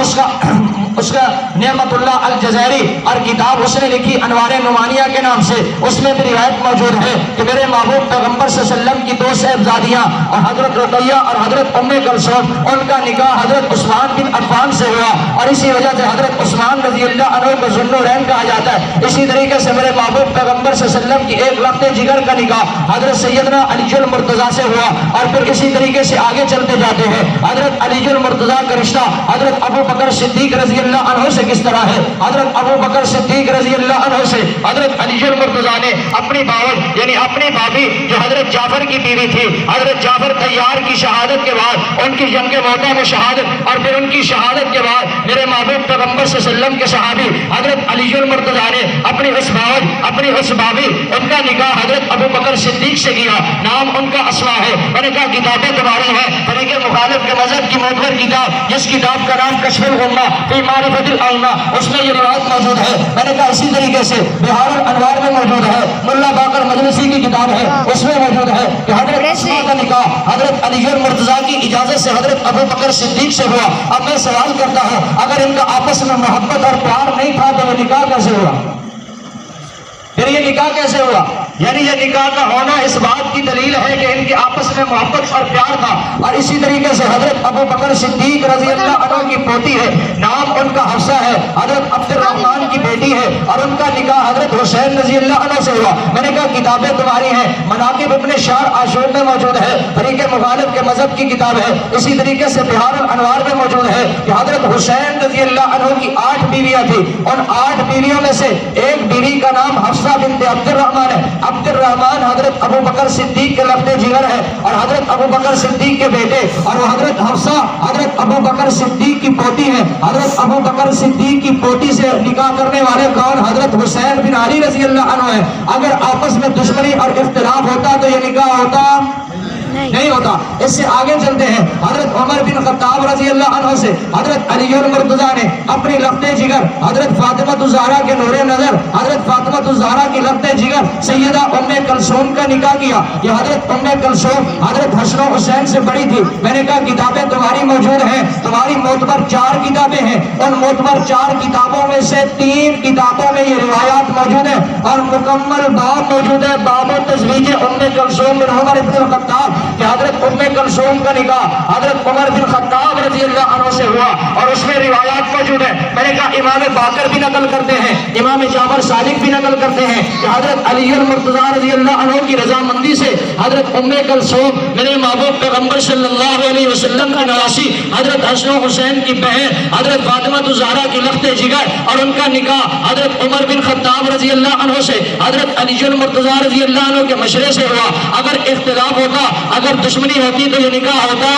اس اس کا نعمت اللہ الجزائری اور کتاب اس نے لکھی انوار نعمانیہ کے نام سے، اس میں بھی روایت موجود ہے کہ میرے محبوب پیغمبر صلی اللہ علیہ وسلم کی 2 صاحبزادیاں اور حضرت رقیہ اور حضرت ام کلثوم، ان کا نکاح حضرت عثمان بن عفان سے ہوا، اور اسی وجہ سے حضرت عثمان رضی اللہ عنہ کو ذوالنورین کہا جاتا ہے۔ اسی طریقے سے میرے محبوب پیغمبر صلی اللہ علیہ وسلم کی ایک لخت جگر کا نکاح حضرت سیدنا علی المرتضیٰ سے ہوا، اور پھر اسی طریقے سے آگے چلتے جاتے ہیں حضرت علی المرتضیٰ کا رشتہ حضرت ابو بکر صدیق رضی اللہ عنہ سے کس طرح ہے۔ حضرت ابو بکر صدیق رضی اللہ عنہ سے حضرت علی المرتضیٰ نے اپنی باوج یعنی اپنی بھابھی جو حضرت جعفر کی بیوی تھی، حضرت جعفر طیار کی شہادت کے بعد ان کی جنگ موتا میں شہادت، اور پھر ان کی شہادت کے بعد میرے محبوب پیغمبر صلی اللہ علیہ وسلم کے صحابی حضرت علی المرتضیٰ نے اپنی اس باوج اپنی اس بھابھی ان کا نکاح حضرت ابو بکر صدیق سے کیا، نام ان کا اسما ہے۔ میں نے کہا کتابیں تمہاری ہیں، طریق مخالف کے مذہب کی معتبر کتاب جس کتاب کا نام کشف الغمہ فی معرفت الائمہ، اس میں یہ روایت موجود ہے۔ میں نے کہا اسی طریقے سے بہار الانوار میں موجود ہے، ملا باقر مجلسی کی کتاب ہے، اس میں موجود ہے کہ حضرت اسما کا نکاح حضرت علی المرتضیٰ کی اجازت سے حضرت ابو بکر صدیق سے ہوا۔ اب میں سوال کرتا ہوں اگر ان کا آپس میں محبت اور پیار نہیں تھا تو یہ نکاح کیسے ہوا؟ پھر یہ نکاح کیسے ہوا؟ یعنی یہ نکاح کا ہونا اس بات کی دلیل ہے کہ ان کے آپس میں محبت اور پیار تھا۔ اور اسی طریقے سے حضرت ابو بکر صدیق رضی اللہ عنہ کی پوتی ہے، نام ان کا حفصہ ہے، حضرت عبد الرحمن کی بیٹی ہے، اور ان کا نکاح حضرت حسین رضی اللہ عنہ سے ہوا۔ میں نے کہا کتابیں تمہاری ہیں، مناقب ابن شار عاشور میں موجود ہے، طریق مخالف کے مذہب کی کتاب ہے۔ اسی طریقے سے بہار الانوار میں موجود ہے کہ حضرت حسین رضی اللہ عنہ کی 8 بیویاں تھیں، ان 8 بیویوں میں سے ایک بیوی کا نام حفصہ بنت عبد الرحمن ہے۔ عبد الرحمن حضرت ابو بکر صدیق کے لخت جگر ہے، اور حضرت ابو بکر صدیق کے بیٹے، اور وہ حضرت حفصہ حضرت ابو بکر صدیق کی پوتی ہے۔ حضرت ابو بکر صدیق کی پوتی سے نکاح کرنے والے کون؟ حضرت حسین بن علی رضی اللہ عنہ ہے۔ اگر آپس میں دشمنی اور اختلاف ہوتا تو یہ نکاح ہوتا نہیں ہوتا۔ اس سے آگے چلتے ہیں، حضرت عمر بن خطاب رضی اللہ عنہ سے حضرت علی المرتضیٰ نے اپنی لخت جگر حضرت فاطمہ الزہرا کے نور نظر حضرت فاطمہ الزہرا کی لخت جگر سیدہ ام کلثوم کا نکاح کیا۔ یہ حضرت ام کلثوم حضرت حسن و حسین سے بڑی تھی۔ میں نے کہا کتابیں تمہاری موجود ہیں، تمہاری معتبر 4 کتابیں ہیں، ان معتبر 4 کتابوں میں سے 3 کتابوں میں یہ روایات موجود ہیں، اور مکمل باب موجود ہے، باب تزویج ام کلثوم بن عمر بن الخطاب، کہ حضرت ام کلثوم کا نکاح حضرت عمر بن خطاب رضی اللہ عنہ سے ہوا، اور اس میں روایات موجود ہیں۔ میں نے کہا امام باقر بھی نقل کرتے ہیں، امام جعفر صادق بھی نقل کرتے ہیں کہ حضرت علی المرتضیٰ رضی اللہ عنہ کی رضامندی سے حضرت ام کلثوم میرے محبوب پیغمبر صلی اللہ علیہ وسلم کی نواسی حضرت حسن و حسین کی بہن حضرت فاطمہ الزہرا کی لخت جگر، اور ان کا نکاح حضرت عمر بن خطاب رضی اللہ عنہ سے حضرت علی المرتضیٰ رضی اللہ عنہ کے مشورے سے ہوا۔ اگر اختلاف ہوتا، اگر دشمنی ہوتی تو یہ نکاح ہوتا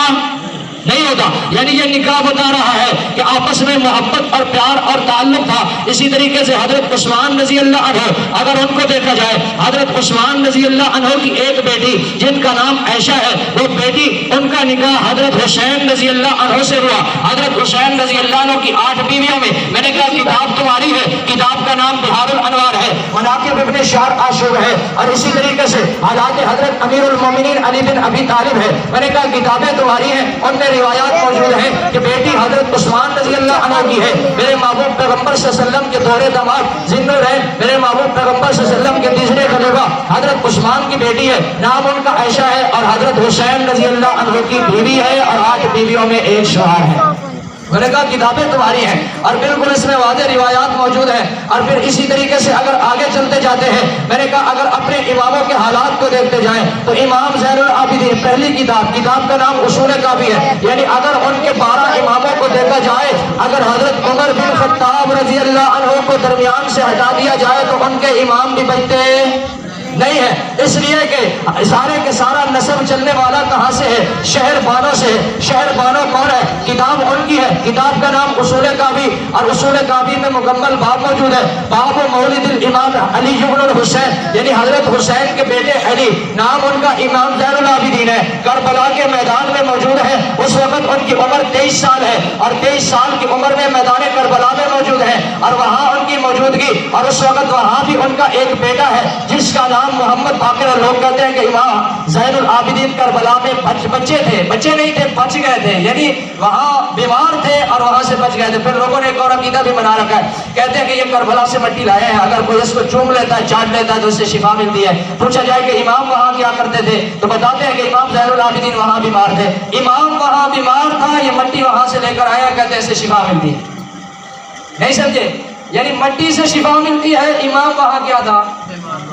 نہیں ہوتا۔ یعنی یہ نکاح بتا رہا ہے کہ آپس میں محبت اور پیار اور تعلق تھا۔ اسی طریقے سے حضرت عثمان رضی اللہ عنہ، اگر ان کو دیکھا جائے، حضرت عثمان رضی اللہ عنہ کی ایک بیٹی جن کا نام عائشہ ہے، وہ بیٹی ان کا نکاح حضرت حسین رضی اللہ عنہ سے ہوا۔ حضرت حسین رضی اللہ عنہ کی 8 بیویوں میں میں نے کہا کتاب تمہاری ہے، کتاب کا نام بہار الانوار ہے، مناقب ابن شار عاشور ہے، اور اسی طریقے سے حالات حضرت امیر المومنین علی بن ابی طالب ہے۔ میں نے کہا کتابیں تمہاری ہیں، ان میں روایات موجود ہیں کہ بیٹی حضرت عثمان رضی اللہ عنہ کی ہے، میرے محبوب پیغمبر صلی اللہ علیہ وسلم کے دورے داماد ذوالنورین میرے محبوب پیغمبر صلی اللہ علیہ وسلم کے تیسرے خلیفہ حضرت عثمان کی بیٹی ہے، نام ان کا عائشہ ہے، اور حضرت حسین رضی اللہ عنہ کی بیوی ہے، اور 8 بیویوں میں ایک شوہر ہے۔ میں نے کہا کتابیں تمہاری ہیں، اور بالکل اس میں واضح روایات موجود ہیں۔ اور پھر اسی طریقے سے اگر آگے چلتے جاتے ہیں، میں نے کہا اگر اپنے اماموں کے حالات کو دیکھتے جائیں تو امام زین العابدین پہلی کتاب کا نام اصول کافی ہے، یعنی اگر ان کے 12 اماموں کو دیکھا جائے، اگر حضرت عمر بن خطاب رضی اللہ عنہ کو درمیان سے ہٹا دیا جائے تو ان کے امام بھی بچتے نہیں ہے، اس لیے کہ سارے کے سارا نسب چلنے والا کہاں سے ہے؟ شہر بانوں سے ہے۔ شہر بانوں کون ہے؟ کتاب ان کی ہے، کتاب کا نام اصول کافی، اور اصول کافی میں مکمل باب موجود ہے، باب مولد الامام علی بن الحسین، یعنی حضرت حسین کے بیٹے علی، نام ان کا امام زین العابدین ہے، کربلا کے میدان میں موجود ہے۔ اس وقت ان کی عمر 23 سال ہے، اور 23 سال کی عمر میں میدان کربلا میں موجود ہے، اور وہاں ان کی موجودگی، اور اس وقت وہاں بھی ان کا ایک بیٹا ہے جس کا نام امام محمد باقر اور لوگ کہتے ہیں کہ امام زین العابدین کربلا میں بچے تھے، بچے نہیں تھے، بچ گئے تھے، یعنی وہاں بیمار تھے اور وہاں سے بچ گئے تھے۔ پھر لوگوں نے ایک اور عقیدہ بھی بنا رکھا ہے، کہتے ہیں کہ یہ کربلا سے مٹی لائے ہیں، اگر کوئی اس کو چوم لیتا ہے، چاٹ لیتا ہے تو اس سے شفا ملتی ہے۔ پوچھا جائے کہ امام وہاں کیا کرتے تھے تو بتاتے ہیں کہ امام زین العابدین وہاں بیمار تھے، امام وہاں بیمار تھا، یہ مٹی وہاں سے لے کر آیا، کہتے ہیں اس سے شفا ملتی ہے۔ نہیں سمجھے؟ یعنی مٹی سے شفا ملتی ہے، امام وہاں کیا تھا؟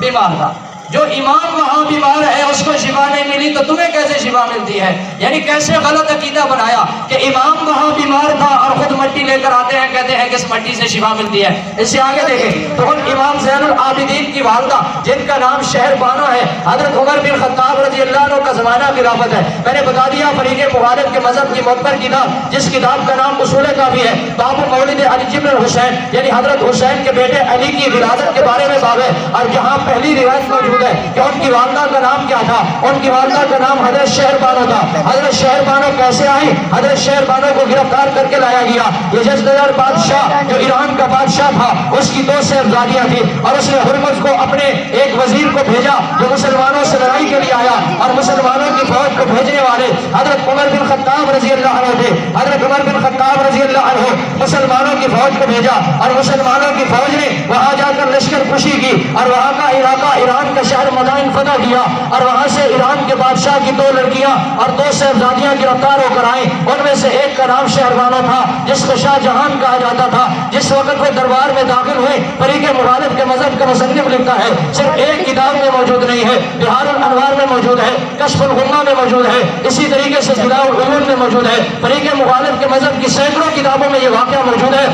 بیمار تھا۔ جو امام وہاں بیمار ہے اس کو شفا نہیں ملی تو تمہیں کیسے شفا ملتی ہے؟ یعنی کیسے غلط عقیدہ بنایا کہ امام وہاں بیمار تھا اور خود مٹی لے کر آتے ہیں، کہتے ہیں کہ اس مٹی سے شفا ملتی ہے۔ اس سے آگے دیکھیں تو ان امام زین العابدین کی والدہ جن کا نام شہر بانو ہے، حضرت عمر بن خطاب رضی اللہ عنہ کا زمانہ خلافت ہے۔ میں نے بتا دیا فریق مخالف کے مذہب کی معتبر کتاب جس کتاب کا نام اصول کافی ہے، باب مولد علی بن الحسین، یعنی حضرت حسین کے بیٹے علی کی ولادت کے بارے میں باب ہے، اور جہاں پہلی روایت موجود ہے کہ ان کی والدہ کا نام کیا تھا، ان کی والدہ کا نام حضرت شہر بانو تھا۔ حضرت شہر بانو کیسے آئی؟ حضرت شہر بانو کو گرفتار کر کے لایا گیا۔ یزدجردر بادشاہ جو ایران کا بادشاہ تھا اس کی 2 صاحبزادیاں تھیں اور اس نے ہرمز کو اپنے ایک وزیر کو بھیجا جو مسلمانوں سے لڑائی کے لیے آیا، اور مسلمانوں کی فوج کو بھیجنے والے حضرت عمر بن خطاب رضی اللہ عنہ تھے۔ حضرت عمر بن خطاب رضی اللہ عنہ مسلمانوں کی فوج کو بھیجا اور مسلمانوں کی فوج نے وہاں جا کر لشکر کشی کی اور وہاں کا علاقہ ایران کا شہر مدائن فتح کیا، اور وہاں سے ایران کے بادشاہ کی 2 لڑکیاں اور 2 صاحبزادیاں گرفتار ہو کر آئیں۔ ان میں سے ایک کا نام شہربانو تھا جس کو شاہ جہان کہا جاتا تھا۔ جس وقت وہ دربار میں داخل ہوئے، فریق مخالف کے مذہب کا مصنف لکھتا ہے صرف ایک کتاب میں موجود نہیں ہے، بہار الانوار میں موجود ہے، کشف الغمہ میں موجود ہے، اسی طریقے سے ضیاء العیون میں موجود ہے، فریق مخالف کے مذہب کی سینکڑوں کتابوں میں یہ واقعہ موجود ہے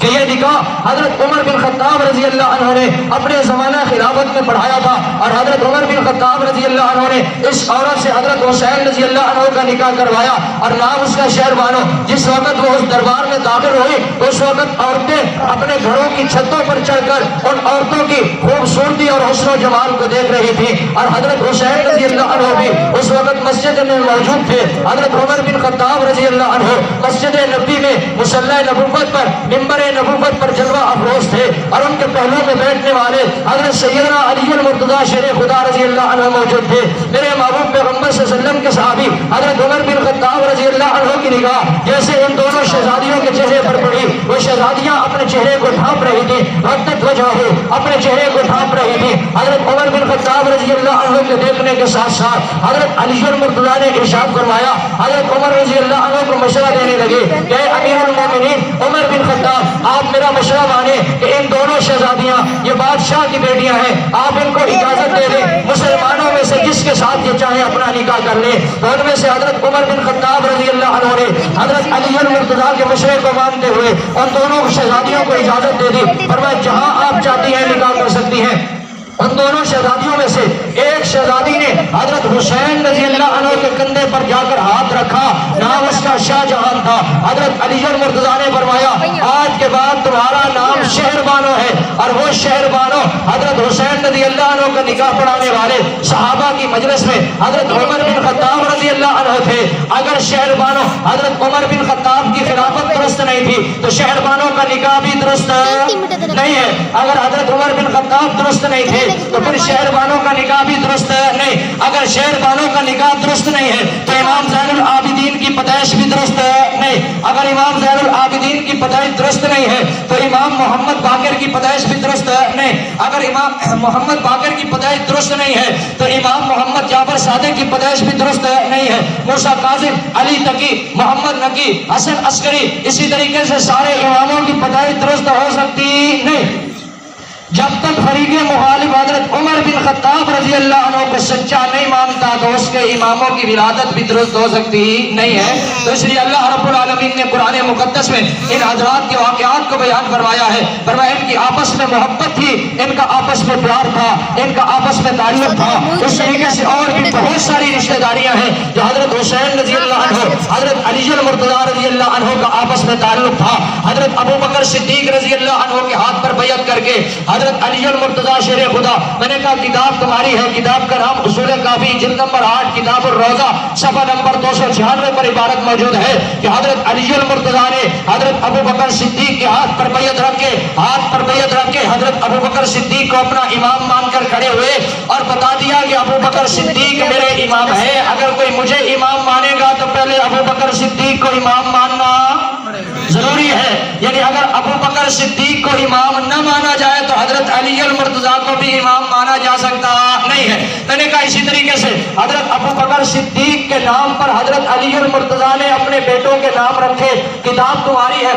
کہ یہ نکاح حضرت عمر بن خطاب رضی اللہ عنہ نے اپنے زمانہ خلافت میں پڑھایا تھا، اور حضرت عمر بن خطاب رضی اللہ عنہ نے اس عورت سے حضرت حسین رضی اللہ عنہ کا نکاح کروایا، اور نام اس کا شہر بانو۔ جس وقت وہ اس دربار میں داخل ہوئی اس وقت عورتیں اپنے گھروں کی چھتوں پر چڑھ کر ان عورتوں کی خوبصورتی اور حسن و جمال کو دیکھ رہی تھی، اور حضرت حسین رضی اللہ عنہ بھی اس وقت مسجد میں موجود تھے۔ حضرت عمر بن خطاب رضی اللہ عنہ مسجد نبوی میں مصلی نبوت پر منبر نبوت پر جلوہ افروز تھے، اور ان کے پہلو میں بیٹھنے والے حضرت سیدنا علی المرتضیٰ شیر خدا رضی اللہ عنہ موجود تھے۔ میرے محبوب پیغمبر صلی اللہ علیہ وسلم کے صحابی حضرت عمر بن خطاب رضی اللہ عنہ کی نگاہ جیسے ان دونوں شہزادیوں کے چہرے پر پڑی، وہ شہزادیاں اپنے چہرے کو ڈھانپ رہی تھی، وقت وجہ ہو اپنے چہرے کو ڈھانپ رہی تھی۔ حضرت عمر بن خطاب رضی اللہ عنہ کے دیکھنے کے ساتھ ساتھ حضرت علی المرتضیٰ نے ارشاد فرمایا، حضرت عمر رضی اللہ عنہ کو مشورہ دینے لگے کہ امیر المومنین عمر بن خطاب، آپ میرا مشورہ مانیں کہ ان دونوں شہزادیاں یہ بادشاہ کی بیٹیاں ہیں، آپ ان کو اجازت دے دیں مسلمانوں میں سے جس کے ساتھ یہ چاہے اپنا نکاح کر لیں۔ تو ان میں سے حضرت عمر بن خطاب رضی اللہ عنہ نے حضرت علی المرتضیٰ کے مشورے کو مانتے ہوئے ان دونوں شہزادیوں کو اجازت دے دی، فرمایا جہاں آپ چاہتی ہیں نکاح کر سکتی ہیں۔ ان دونوں شہزادیوں میں سے ایک شہزادی نے حضرت حسین رضی اللہ عنہ کے کندھے پر جا کر ہاتھ رکھا، نام اس کا شاہ جہان تھا۔ حضرت علی المرتضیٰ نے فرمایا آج کے بعد تمہارا نام شہر بانو ہے، اور وہ شہر بانو حضرت حسین رضی اللہ عنہ کا نکاح پڑھانے والے صحابہ کی مجلس میں حضرت عمر بن خطاب رضی اللہ عنہ تھے۔ اگر شہر بانو حضرت عمر بن خطاب کی خلافت درست نہیں تھی تو شہر بانو کا نکاح بھی درست نہیں ہے۔ اگر حضرت عمر بن خطاب درست نہیں تھے تو پھر شہر بانو کا نکاح بھی درست نہیں۔ اگر شہر بانو کا نکاح درست نہیں ہے تو امام زین العابدین کی پیدائش بھی درست نہیں۔ اگر امام زین العابدین کی پیدائش درست نہیں ہے تو امام محمد باقر کی پیدائش بھی درست نہیں۔ اگر امام محمد باقر کی پیدائش درست نہیں ہے تو امام محمد جعفر صادق کی پیدائش بھی درست نہیں ہے۔ موسیٰ کاظم، علی تقی، محمد نقی، حسن عسکری، اسی طریقے سے سارے اماموں کی پیدائش درست ہو سکتی نہیں۔ جب تک فریق مخالف حضرت عمر بن خطاب رضی اللہ عنہ کو سچا نہیں مانتا تو اس کے اماموں کی ولادت بھی درست ہو سکتی نہیں ہے۔ تو اس لیے اللہ رب العالمین نے قرآن مقدس میں ان حضرات کے واقعات کو بیان فرمایا ہے، فرمایا ان کی آپس میں محبت تھی، ان کا آپس میں پیار تھا، ان کا آپس میں تعلق تھا۔ اس طریقے سے اور بھی بہت ساری رشتہ داریاں ہیں جو حضرت حسین رضی اللہ عنہ، حضرت علی المرتضیٰ رضی اللہ عنہ کا آپس میں تعلق تھا۔ حضرت ابو بکر صدیق رضی اللہ عنہ کے ہاتھ پر بیعت کر کے حضرت حضرت علی المرتضیٰ شیر خدا. میں نے کہا کتاب تمہاری ہے. کتاب کا نام اصول کافی, جلد نمبر 8, کتاب الروضہ, صفحہ نمبر 296 پر عبارت موجود ہے کہ حضرت علی المرتضیٰ نے حضرت ابو بکر صدیق کے ہاتھ پر بیعت رکھ کے حضرت ابو بکر صدیق کو اپنا امام مان کر کھڑے ہوئے اور بتا دیا کہ ابو بکر صدیق میرے امام ہے. اگر کوئی مجھے امام مانے گا تو پہلے ابو بکر صدیق کو امام ماننا ضروری ہے. یعنی اگر ابو بکر صدیق کو امام نہ مانا جائے تو حضرت علی المرتضیٰ کو بھی امام مانا جا سکتا نہیں ہے. میں نے کہا اسی طریقے سے حضرت ابو بکر صدیق کے نام پر حضرت علی المرتضیٰ نے اپنے بیٹوں کے نام رکھے. کتاب تمہاری ہے.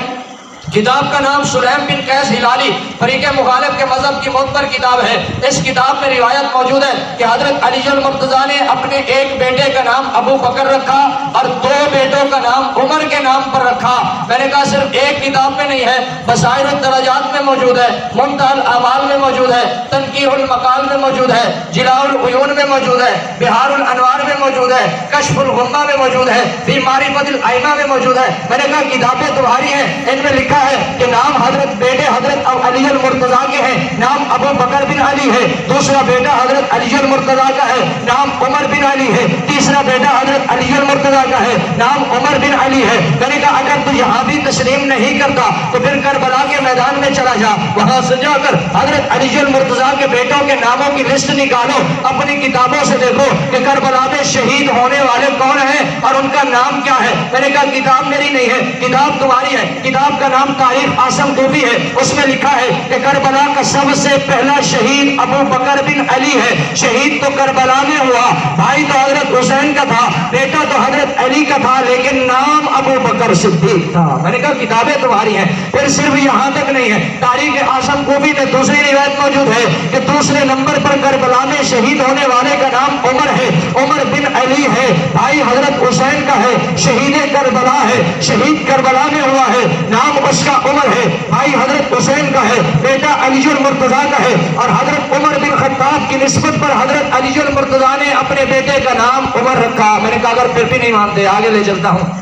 کتاب کا نام سلیم بن قیس ہلالی, فریق مخالف کے مذہب کی معتبر کتاب ہے. اس کتاب میں روایت موجود ہے کہ حضرت علی المرتضیٰ نے اپنے ایک بیٹے کا نام ابو بکر رکھا اور 2 بیٹوں کا نام عمر کے نام پر رکھا. میں نے کہا صرف ایک کتاب میں نہیں ہے, بصائر الدرجات میں موجود ہے, منتہی الاعمال میں موجود ہے, تنقیح المقال میں موجود ہے, جلاء العیون میں موجود ہے, بہار الانوار میں موجود ہے, کشف الغمہ میں موجود ہے, فی معرفت الائمہ میں موجود ہے. میں نے کہا کتابیں تمہاری ہیں. ان میں لکھا ہے کہ نام حضرت بیٹے حضرت علی المرتضیٰ کے ہیں, نام ابو بکر بن علی ہے. دوسرا بیٹا حضرت علی المرتضیٰ کا ہے, نام عمر بن علی ہے. تیسرا بیٹا حضرت علی المرتضیٰ کا ہے, نام عمر بن علی ہے. میں نے کہا اگر تو یہاں بھی تسلیم نہیں کرتا تو پھر کربلا کے میدان میں چلا جا, وہاں سے جا کر حضرت علی المرتضیٰ کے بیٹوں کے ناموں کی لسٹ نکالو, اپنی کتابوں سے دیکھو کہ کربلا میں شہید ہونے والے کون ہیں اور ان کا نام کیا ہے. میں نے کہا کتاب میری نہیں ہے, کتاب تمہاری ہے. کتاب کا نام تاریخ آسم کوفی ہے. اس میں لکھا ہے کہ کربلا کا سب سے پہلا شہید ابو بکر بن علی ہے. شہید تو کربلا میں ہوا, بھائی تو حضرت حسین کا تھا, بیٹا تو حضرت علی کا تھا, لیکن نام ابو بکر صدیق تھا. میں نے کہا کتابیں تمہاری ہیں. پھر صرف یہاں تک نہیں ہے, تاریخ آسم کوفی میں دوسری روایت موجود ہے کہ دوسرے نمبر پر کربلا میں شہید ہونے والے کا نام عمر ہے, عمر بن علی ہے, بھائی حضرت حسین کا ہے, شہید کربلا ہے, شہید کربلا میں ہوا ہے, نام اس کا عمر ہے, بھائی حضرت حسین کا ہے, بیٹا علی المرتضیٰ کا ہے. اور حضرت عمر بن خطاب کی نسبت پر حضرت علی المرتضیٰ نے اپنے بیٹے کا نام عمر رکھا. میں نے کہا اگر پھر بھی نہیں مانتے آگے لے چلتا ہوں.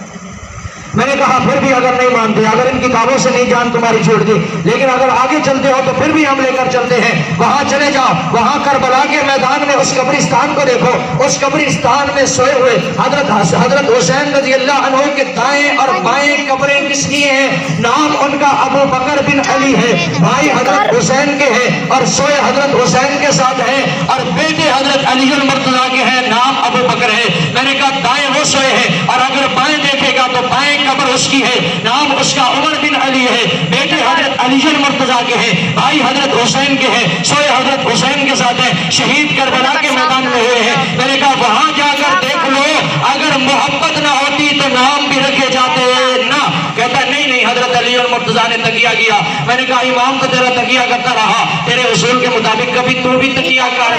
میں نے کہا پھر بھی اگر نہیں مانتے, اگر ان کتابوں سے نہیں جان تمہاری چھوڑ دی, لیکن اگر آگے چلتے ہو تو پھر بھی ہم لے کر چلتے ہیں. وہاں چلے جاؤ, وہاں کربلا کے میدان میں اس قبرستان کو دیکھو. اس قبرستان میں سوئے ہوئے حضرت حسین رضی اللہ عنہ کے دائیں اور بائیں قبریں کس کی ہیں؟ نام ان کا ابو بکر بن علی ہے, بھائی حضرت حسین کے ہیں اور سوئے حضرت حسین کے ساتھ ہیں, اور بیٹے حضرت علی المرتضیٰ کے ہیں, نام ابو بکر ہے. میں نے کہا دائیں وہ سوئے ہیں اور اگر بائیں دیکھے گا تو بائیں قبر اس کی ہے, نام اس کا عمر بن علی ہے, بیٹے حضرت علی المرتضیٰ کے ہیں, بھائی حضرت حسین کے ہیں, سوئے حضرت حسین کے ساتھ ہیں, شہید کربلا کے میدان میں ہوئے ہیں. میں نے کہا وہاں جا کر دیکھ لو, اگر محبت نہ ہوتی تو نام بھی رکھے جاتے نا. کہتا نہیں حضرت علی المرتضیٰ نے تقیہ کیا. میں نے کہا امام تو تیرا تقیہ کرتا رہا, تیرے اصول کے مطابق کبھی تو بھی تقیہ کر,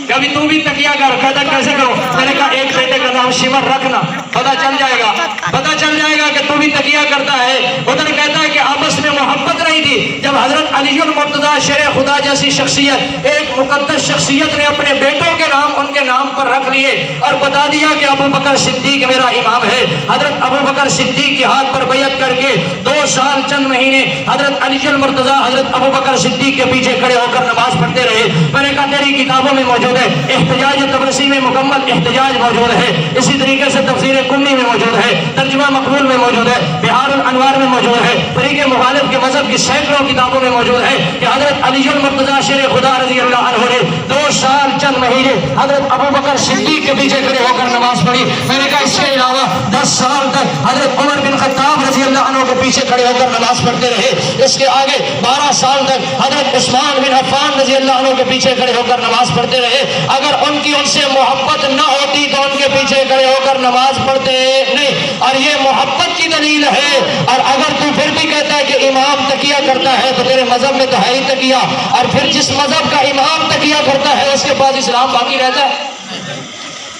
کبھی تو بھی تقیہ کر. کہتا کیسے کرو؟ میں نے کہا ایک بیٹے کا نام شمر رکھنا, پتہ چل جائے گا کہ تو بھی تقیہ کرتا ہے. ادھر کہتا ہے کہ آپس میں محبت نہیں تھی. جب حضرت علی المرتضیٰ شیر خدا جیسی شخصیت, ایک مقدس شخصیت نے اپنے بیٹوں کے نام ان کے نام پر رکھ لیے اور بتا دیا کہ ابو بکر صدیق میرا امام ہے. حضرت ابو بکر صدیق کے ہاتھ پر بیعت کر کے 2 سال چند مہینے حضرت علی المرتضیٰ حضرت ابو بکر صدیق کے پیچھے کھڑے ہو کر نماز پڑھتے رہے. میں نے کہا تیری کتابوں میں موجود ہے, احتجاج تبرسی میں مکمل احتجاج موجود ہے, اسی طریقے سے تفسیر کمی میں موجود ہے, ترجمہ مقبول میں موجود ہے, بہار الانوار میں موجود ہے, فریق مخالف کے مذہب کی سینکڑوں کتابوں میں موجود ہے کہ حضرت علی المرتضیٰ شیر خدا رضی اللہ عنہ نے 2 سال چند مہینے حضرت ابو بکر صدیق کے پیچھے کھڑے ہو کر نماز پڑھی. میں نے کہا اس کے علاوہ 10 سال تک حضرت عمر بن خطاب رضی اللہ عنہ کے پیچھے کھڑے ہو کر نماز پڑھتے رہے. اس کے آگے 12 سال تک حضرت عثمان بن عفان رضی اللہ عنہ کے پیچھے کھڑے ہو کر نماز پڑھتے رہے. اگر ان کی ان سے محبت نہ ہوتی تو ان کے پیچھے کھڑے ہو کر نماز پڑھتے نہیں, اور یہ محبت کی دلیل ہے. اور اگر تو پھر بھی کہتا ہے کہ امام تقیہ کرتا ہے تو تیرے مذہب میں تو ہے ہی تقیہ, اور پھر جس مذہب کا امام تقیہ کرتا ہے اس کے پاس اسلام باقی رہتا ہے.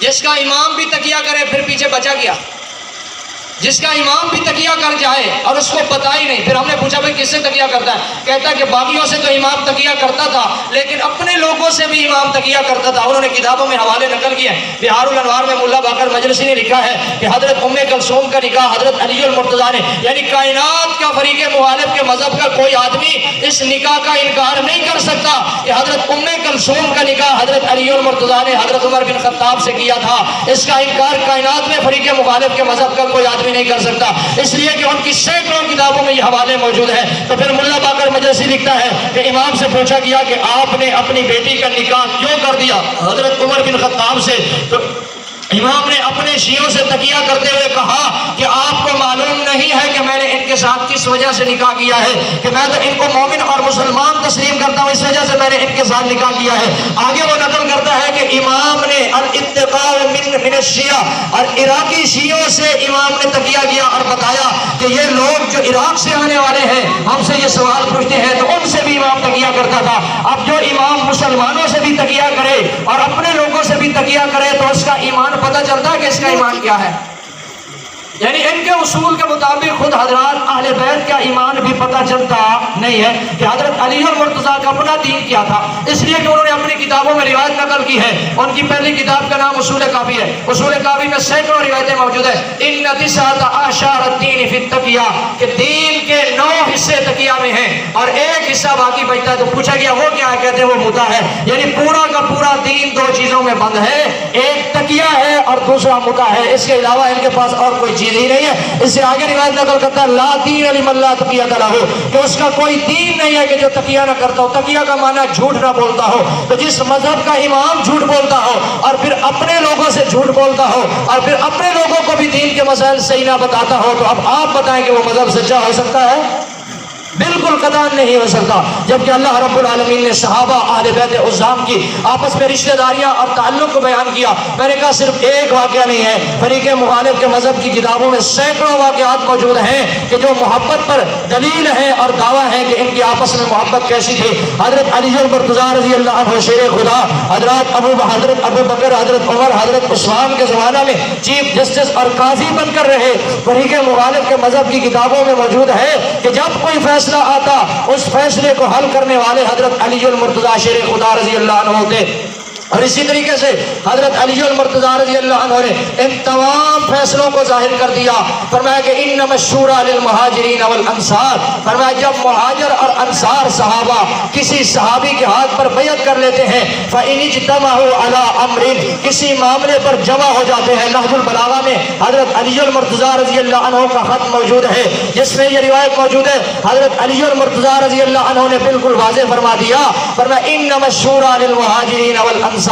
جس کا امام بھی تقیہ کرے پھر پیچھے بچا گیا. جس کا امام بھی تکیہ کر جائے اور اس کو پتہ ہی نہیں. پھر ہم نے پوچھا بھائی کس سے تکیہ کرتا ہے؟ کہتا ہے کہ باقیوں سے تو امام تکیہ کرتا تھا لیکن اپنے لوگوں سے بھی امام تکیہ کرتا تھا. انہوں نے کتابوں میں حوالے نقل کیے. بہار الانوار میں ملا باقر مجلسی نے لکھا ہے کہ حضرت ام کلثوم کا نکاح حضرت علی المرتضیٰ نے، یعنی کائنات کا فریق مخالف کے مذہب کا کوئی آدمی اس نکاح کا انکار نہیں کر سکتا کہ حضرت ام کلثوم کا نکاح حضرت علی المرتضیٰ نے حضرت عمر بن خطاب سے کیا تھا. اس کا انکار کائنات میں فریق مخالف کے مذہب کا کوئی آدمی نہیں کر سکتا، اس لیے کہ ان کی سینکڑوں کتابوں میں یہ حوالے موجود ہیں. تو پھر ملا باقر مجلسی لکھتا ہے کہ امام سے پوچھا گیا کہ آپ نے اپنی بیٹی کا نکاح کیوں کر دیا حضرت عمر بن خطاب سے؟ تو امام نے اپنے شیعوں سے تکیہ کرتے ہوئے کہا کہ آپ کو معلوم نہیں ہے کہ میں نے ان کے ساتھ کس وجہ سے نکاح کیا ہے، کہ میں تو ان کو مومن اور مسلمان تسلیم کرتا ہوں، اس وجہ سے میں نے ان کے ساتھ نکاح کیا ہے. آگے وہ نقل کرتا ہے کہ امام نے الاتقاء من الشیعہ، اور عراقی شیعوں سے امام نے تکیہ کیا اور بتایا کہ یہ لوگ جو عراق سے آنے والے ہیں ہم سے یہ سوال پوچھتے ہیں، تو ان سے بھی امام تکیہ کرتا تھا. اب جو امام مسلمانوں سے بھی تکیہ کرے اور اپنے لوگوں سے بھی تکیہ کرے تو اس کا ایمان پتہ چلتا ہے کہ اس کا ایمان کیا ہے. یعنی ان کے اصول کے مطابق خود حضرات اہل بیت کا ایمان بھی پتہ چلتا نہیں ہے کہ حضرت علی المرتضیٰ کا اپنا دین کیا تھا. اس لیے کہ انہوں نے اپنی کتابوں میں روایت نقل کی ہے. ان کی پہلی کتاب کا نام اصول کافی ہے. اصول کافی میں سینکڑوں روایتیں موجود ہیں. ان 9 اعشار الدین فی التقیہ، کہ دین کے 9 حصے تقیہ میں ہیں اور ایک حصہ باقی بچتا ہے. تو پوچھا گیا وہ کیا ہے؟ کہتے ہیں وہ مدعا ہے. یعنی پورا کا پورا دین 2 چیزوں میں بند ہے، ایک تقیہ ہے اور دوسرا مدعا ہے. اس کے علاوہ ان کے پاس اور کوئی چیز ہی نہیں ہے. اس سے آگے روایت نقل کرتا ہے لا دین لمن لا تقیہ لہ، کہ اس کا کوئی دین نہیں ہے کہ جو تقیہ نہ کرتا ہو. تقیہ کا معنی جھوٹ نہ بولتا ہو. تو جس مذہب کا امام جھوٹ بولتا ہو اور پھر اپنے لوگوں سے جھوٹ بولتا ہو اور پھر اپنے لوگوں کو بھی دین کے مسائل صحیح نہ بتاتا ہو، تو اب آپ بتائیں کہ وہ مذہب سچا ہو سکتا ہے؟ بالکل قطعاً نہیں ہو سکتا. جبکہ اللہ رب العالمین نے صحابہ اہل بیت عظام کی آپس میں رشتہ داریاں اور تعلق کو بیان کیا. میں نے کہا صرف ایک واقعہ نہیں ہے، فریق مخالف کے مذہب کی کتابوں میں سینکڑوں واقعات موجود ہیں کہ جو محبت پر دلیل ہیں اور دعویٰ ہیں کہ ان کی آپس میں محبت کیسی تھی. حضرت علی المرتضیٰ رضی اللہ عنہ شیر خدا، حضرت ابو بکر، حضرت عمر، حضرت عثمان کے زمانہ میں چیف جسٹس اور قاضی بن کر رہے. فریق مخالف کے مذہب کی کتابوں میں موجود ہے کہ جب کوئی فیصلہ آتا اس فیصلے کو حل کرنے والے حضرت علی المرتضیٰ شیر خدا رضی اللہ عنہ ہوتے. اور اسی طریقے سے حضرت علی المرتضیٰ رضی اللہ عنہ نے ان تمام فیصلوں کو ظاہر کر دیا. فرمایا کہ انما الشورى للمہاجرین والانصار، فرمایا جب مہاجر اور انصار صحابہ کسی صحابی کے ہاتھ پر بیعت کر لیتے ہیں فإن اجتمعوا علی امر، کسی معاملے پر جمع ہو جاتے ہیں. نہج البلاغہ میں حضرت علی المرتضیٰ رضی اللہ عنہ کا خط موجود ہے جس میں یہ روایت موجود ہے. حضرت علی المرتضیٰ رضی اللہ عنہ نے بالکل واضح فرما دیا، فرمایا انما الشورى للمہاجرین والانصار،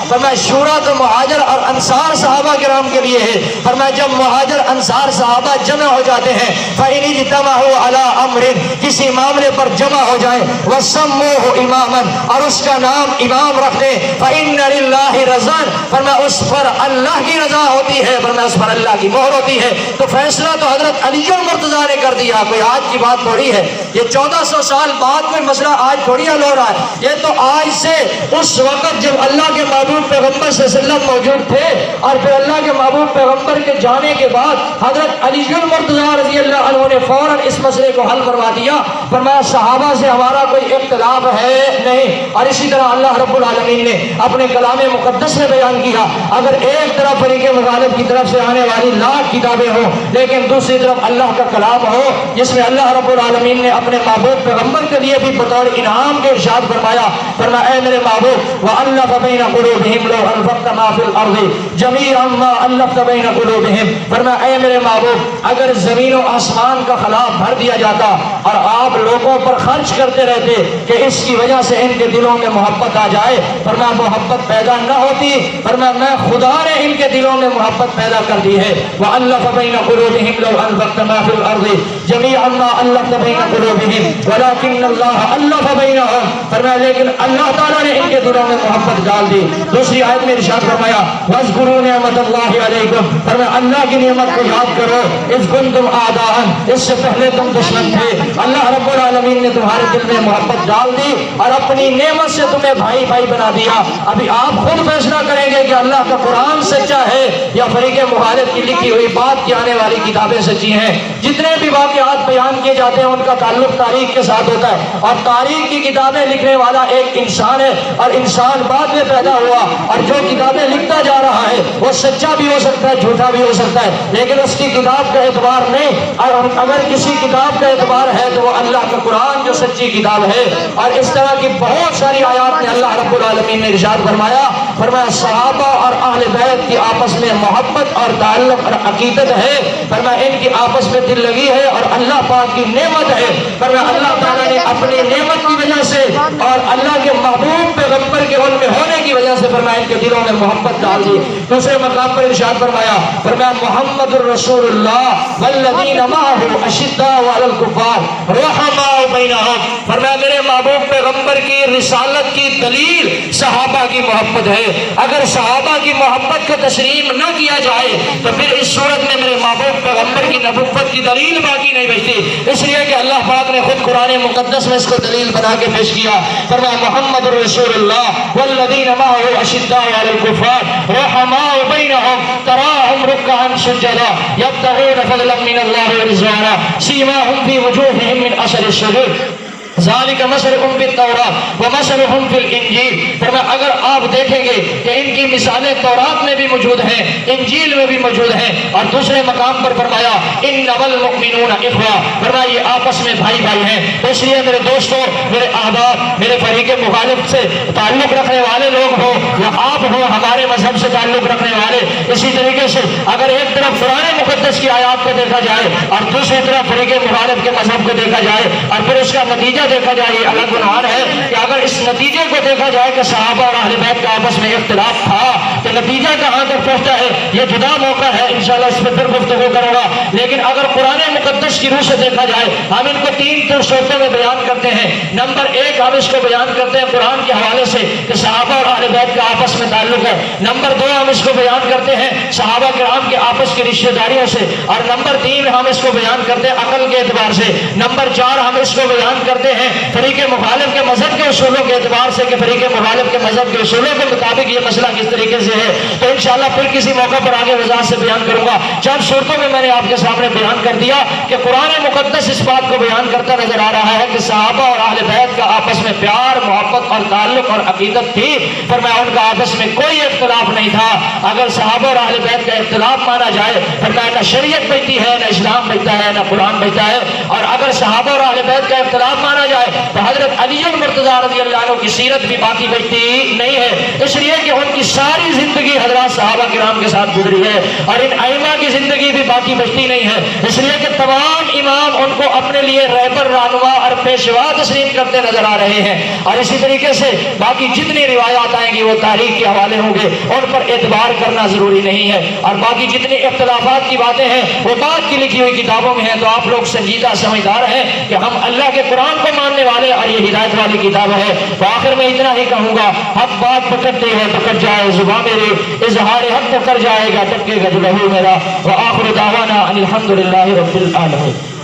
فرمایا شورا تو مہاجر اور انصار صحابہ کرام کے لیے ہے. فرمایا جب مہاجر انصار صحابہ جمع ہو جاتے ہیں فإن اجتمعوا علی امر، کسی معاملے پر جمع ہو جائیں وسموه اماما، اور اس کا نام امام رکھ دیں فإن للہ رضا، فرمایا اس پر اللہ کی رضا ہوتی ہے، فرمایا اس پر اللہ کی مہر ہوتی ہے. تو فیصلہ تو حضرت علی المرتضیٰ نے کر دیا، کوئی آج کی بات تھوڑی ہے. یہ 1400 سال بعد کوئی مسئلہ آج تھوڑی حل ہو رہا ہے. یہ تو آج سے اس وقت جب اللہ کے محبوب پیغمبر صلی اللہ علیہ وسلم موجود تھے اور پھر اللہ کے محبوب پیغمبر کے جانے کے بعد حضرت علی المرتضیٰ رضی اللہ عنہ نے فوراً اس مسئلے کو حل کروا دیا. فرمایا صحابہ سے ہمارا کوئی اختلاف ہے نہیں. اور اسی طرح اللہ رب العالمین نے اپنے کلام مقدس میں بیان کیا، اگر ایک طرف فریق مخالف کی طرف سے آنے والی لاکھ کتابیں ہوں لیکن دوسری طرف اللہ کا کلام ہو جس میں اللہ رب العالمین نے اپنے محبوب پیغمبر کے لیے بھی بطور انعام کے ارشاد فرمایا، فرمایا اے میرے محبوب وَأَلَّفَ بَيْنَ قُلُوبِهِمْ لَوْ أَنفَقْتَ مَا فِي الْأَرْضِ جَمِيعًا مَا أَلَّفْتَ بَيْنَ قُلُوبِهِمْ، فرمایا اے میرے محبوب اگر زمین و آسمان کا خلا بھر دیا جاتا اور آپ لوگوں پر خرچ کرتے رہتے کہ اس کی وجہ سے ان کے دلوں میں محبت آ جائے، فرمایا محبت پیدا نہ ہوتی. فرمایا میں خدا نے ان کے دلوں میں محبت پیدا کر دی ہے. وَأَلَّفَ بَيْنَ قُلُوبِهِمْ لَوْ أَنفَقْتَ مَا فِي الْأَرْضِ جَمِيعًا مَا أَلَّفْتَ بَيْنَ قُلُوبِهِمْ وَلَكِنَّ اللَّهَ أَلَّفَ بَيْنَهُمْ، فرمایا لیکن اللہ تعالیٰ نے ان کے دلوں میں محبت ڈال ڈال دی۔ دوسری آیت میں ارشاد فرمایا وَاذْكُرُوا نِعْمَتَ اللَّهِ عَلَيْكُمْ، فرمایا اللہ کی نعمت کو یاد کرو، اِذْ كُنْتُمْ أَعْدَاءً، اس سے پہلے تم دشمن تھے، اللہ رب العالمین نے تمہارے دل میں محبت ڈال دی اور اپنی نعمت سے تمہیں بھائی بھائی بنا دیا۔ ابھی آپ خود فیصلہ کریں گے کہ اللہ کا قرآن سچا ہے یا فریق مخالف کی لکھی ہوئی بات کی آنے والی کتابیں سچی ہیں۔ جتنے بھی واقعات بیان کیے جاتے ہیں ان کا تعلق تاریخ کے ساتھ ہوتا ہے، اور تاریخ کی کتابیں لکھنے والا ایک انسان ہے، اور انسان بعد میں پیدا ہوا، اور جو کتابیں لکھتا جا رہا ہے وہ سچا بھی ہو سکتا ہے، جھوٹا بھی ہو سکتا ہے، لیکن اس کی کتاب کا اعتبار نہیں۔ اور اگر کسی کتاب کا اعتبار ہے تو وہ اللہ کا قرآن جو سچی کتاب ہے۔ اور اس طرح کی بہت ساری آیات میں اللہ رب العالمین نے ارشاد فرمایا صحابہ اور اہل بیت کی آپس میں محبت اور تعلق اور عقیدت ہے، فرمایا ان کی آپس میں دل لگی ہے اور اللہ پاک کی نعمت ہے، فرمایا اللہ تعالیٰ نے اپنی نعمت کی وجہ سے اور اللہ کے محبوب پیغمبر کے ان میں ہونے کی وجہ سے فرمایا ان کے دلوں میں محبت ڈال دی۔ دوسرے مقام پر ارشاد فرمایا محمد الرسول اللہ والذین معہ اشداء علی الکفار رحماء بینہم، فرمایا میرے محبوب پیغمبر کی رسالت کی دلیل صحابہ کی محبت ہے۔ اگر صحابہ کی محبت کو تسلیم نہ کیا جائے تو پھر اس صورت میں میرے محبوب پیغمبر کی نبوت کی دلیل باقی نہیں بچتی، اس لیے کہ اللہ پاک نے خود قرآن مقدس میں اس کو دلیل بنا کے پیش کیا۔ فرمایا محمد الرسول اللہ والذین معہ اشداء علی الکفار رحماء بینہم تراہم رکعا سجدا یبتغون فضلا من اللہ ورضوانا سیماہم فی وجوہہم من اثر السجود ذالک مثلہم فی التوراۃ ومثلہم فی الانجیل، فرمایا اگر آپ دیکھیں گے کہ ان کی مثالیں تورات میں بھی موجود ہیں، انجیل میں بھی موجود ہیں، اور دوسرے مقام پر فرمایا انما المؤمنون اخوہ، فرمایا یہ آپس میں بھائی بھائی ہیں۔ تو اس لیے میرے دوستوں، میرے احباب، میرے فریق مخالف سے تعلق رکھنے والے لوگ ہو یا آپ ہو ہمارے مذہب سے تعلق رکھنے والے، اسی طریقے سے اگر ایک طرف قرآن مقدس کی آیات کو دیکھا جائے اور دوسری طرف فریق مخالف کے مذہب کو دیکھا جائے اور پھر اس کا نتیجہ دیکھا جائے، یہ الگ عنوان ہے کہ اگر اس نتیجے کو دیکھا جائے کہ صحابہ اور اہل بیت کا آپس میں اختلاف تھا تو نتیجہ کہاں تک پہنچتا ہے یہ جدا موقع ہے، انشاءاللہ اس پہ پھر گفتگو کروں گا۔ لیکن اگر قرآن مقدس کی روح سے دیکھا جائے ہم ان کو تین صورتوں میں بیان کرتے ہیں۔ نمبر ایک ہم اس کو بیان کرتے ہیں قرآن کے حوالے سے کہ صحابہ اور اہل بیت کا آپس میں تعلق ہے۔ نمبر دو ہم اس کو بیان کرتے ہیں صحابہ کرام کے آپس کی رشتہ داریوں سے، اور نمبر تین ہم اس کو بیان کرتے ہیں عقل کے اعتبار سے۔ نمبر چار ہم اس کو بیان کرتے ہیں فریق مخالف کے مذہب کے اصولوں کے اعتبار سے کہ فریق مخالف کے مذہب کے اصولوں کے مطابق یہ مسئلہ کس طریقے سے ہے۔ تو انشاءاللہ پھر کسی موقع پر آگے وضاحت سے بیان کروں گا۔ چند صورتوں میں نے آپ کے سامنے بیان کر دیا کہ قرآن مقدس اس بات کو بیان کرتا نظر آ رہا ہے کہ صحابہ اور اہل بیت کا آپس میں پیار، محبت اور تعلق اور عقیدت تھی، فرمایا ان کا آپس میں کوئی اختلاف نہیں تھا۔ اگر صحابہ اور اہل بیت کا اختلاف مانا جائے فرمایا نہ شریعت بچتی ہے، نہ اسلام بچتا ہے، نہ قرآن بچتا ہے۔ اور اگر صحابہ اور اہل بیت کا اختلاف مانا جائے تو حضرت علی المرتضیٰ رضی اللہ عنہ کی سیرت بھی باقی بچتی نہیں ہے، اس لیے کہ ان کی ساری زندگی حضرات صحابہ کرام کے ساتھ گزری ہے، اور ان ائمہ کی زندگی بھی باقی بچتی نہیں ہے، اس لیے کہ تمام امام ان کو اپنے لیے رہبر، رہنما اور پیشوا تسلیم کرتے نظر آ رہے ہیں۔ اور اسی طریقے سے باقی جتنی روایات آئیں گی وہ تاریخ کے حوالے ہوں گے، ان پر اعتبار کرنا ضروری نہیں ہے، اور باقی جتنی اختلافات کی باتیں ہیں وہ بعد کی لکھی ہوئی کتابوں میں ہیں۔ تو آپ لوگ سنجیدہ سمجھدار ہیں کہ ہم اللہ کے قرآن کو ماننے والے اور یہ ہدایت والی کتاب ہے۔ تو آخر میں اتنا ہی کہوں گا، حق بات پکڑتے ہے پکڑ جائے زبان میری، اظہار حق تو کر جائے گا ٹپکے گا جو لہو میرا۔ وآخر دعوانا ان الحمد للہ رب العالمین۔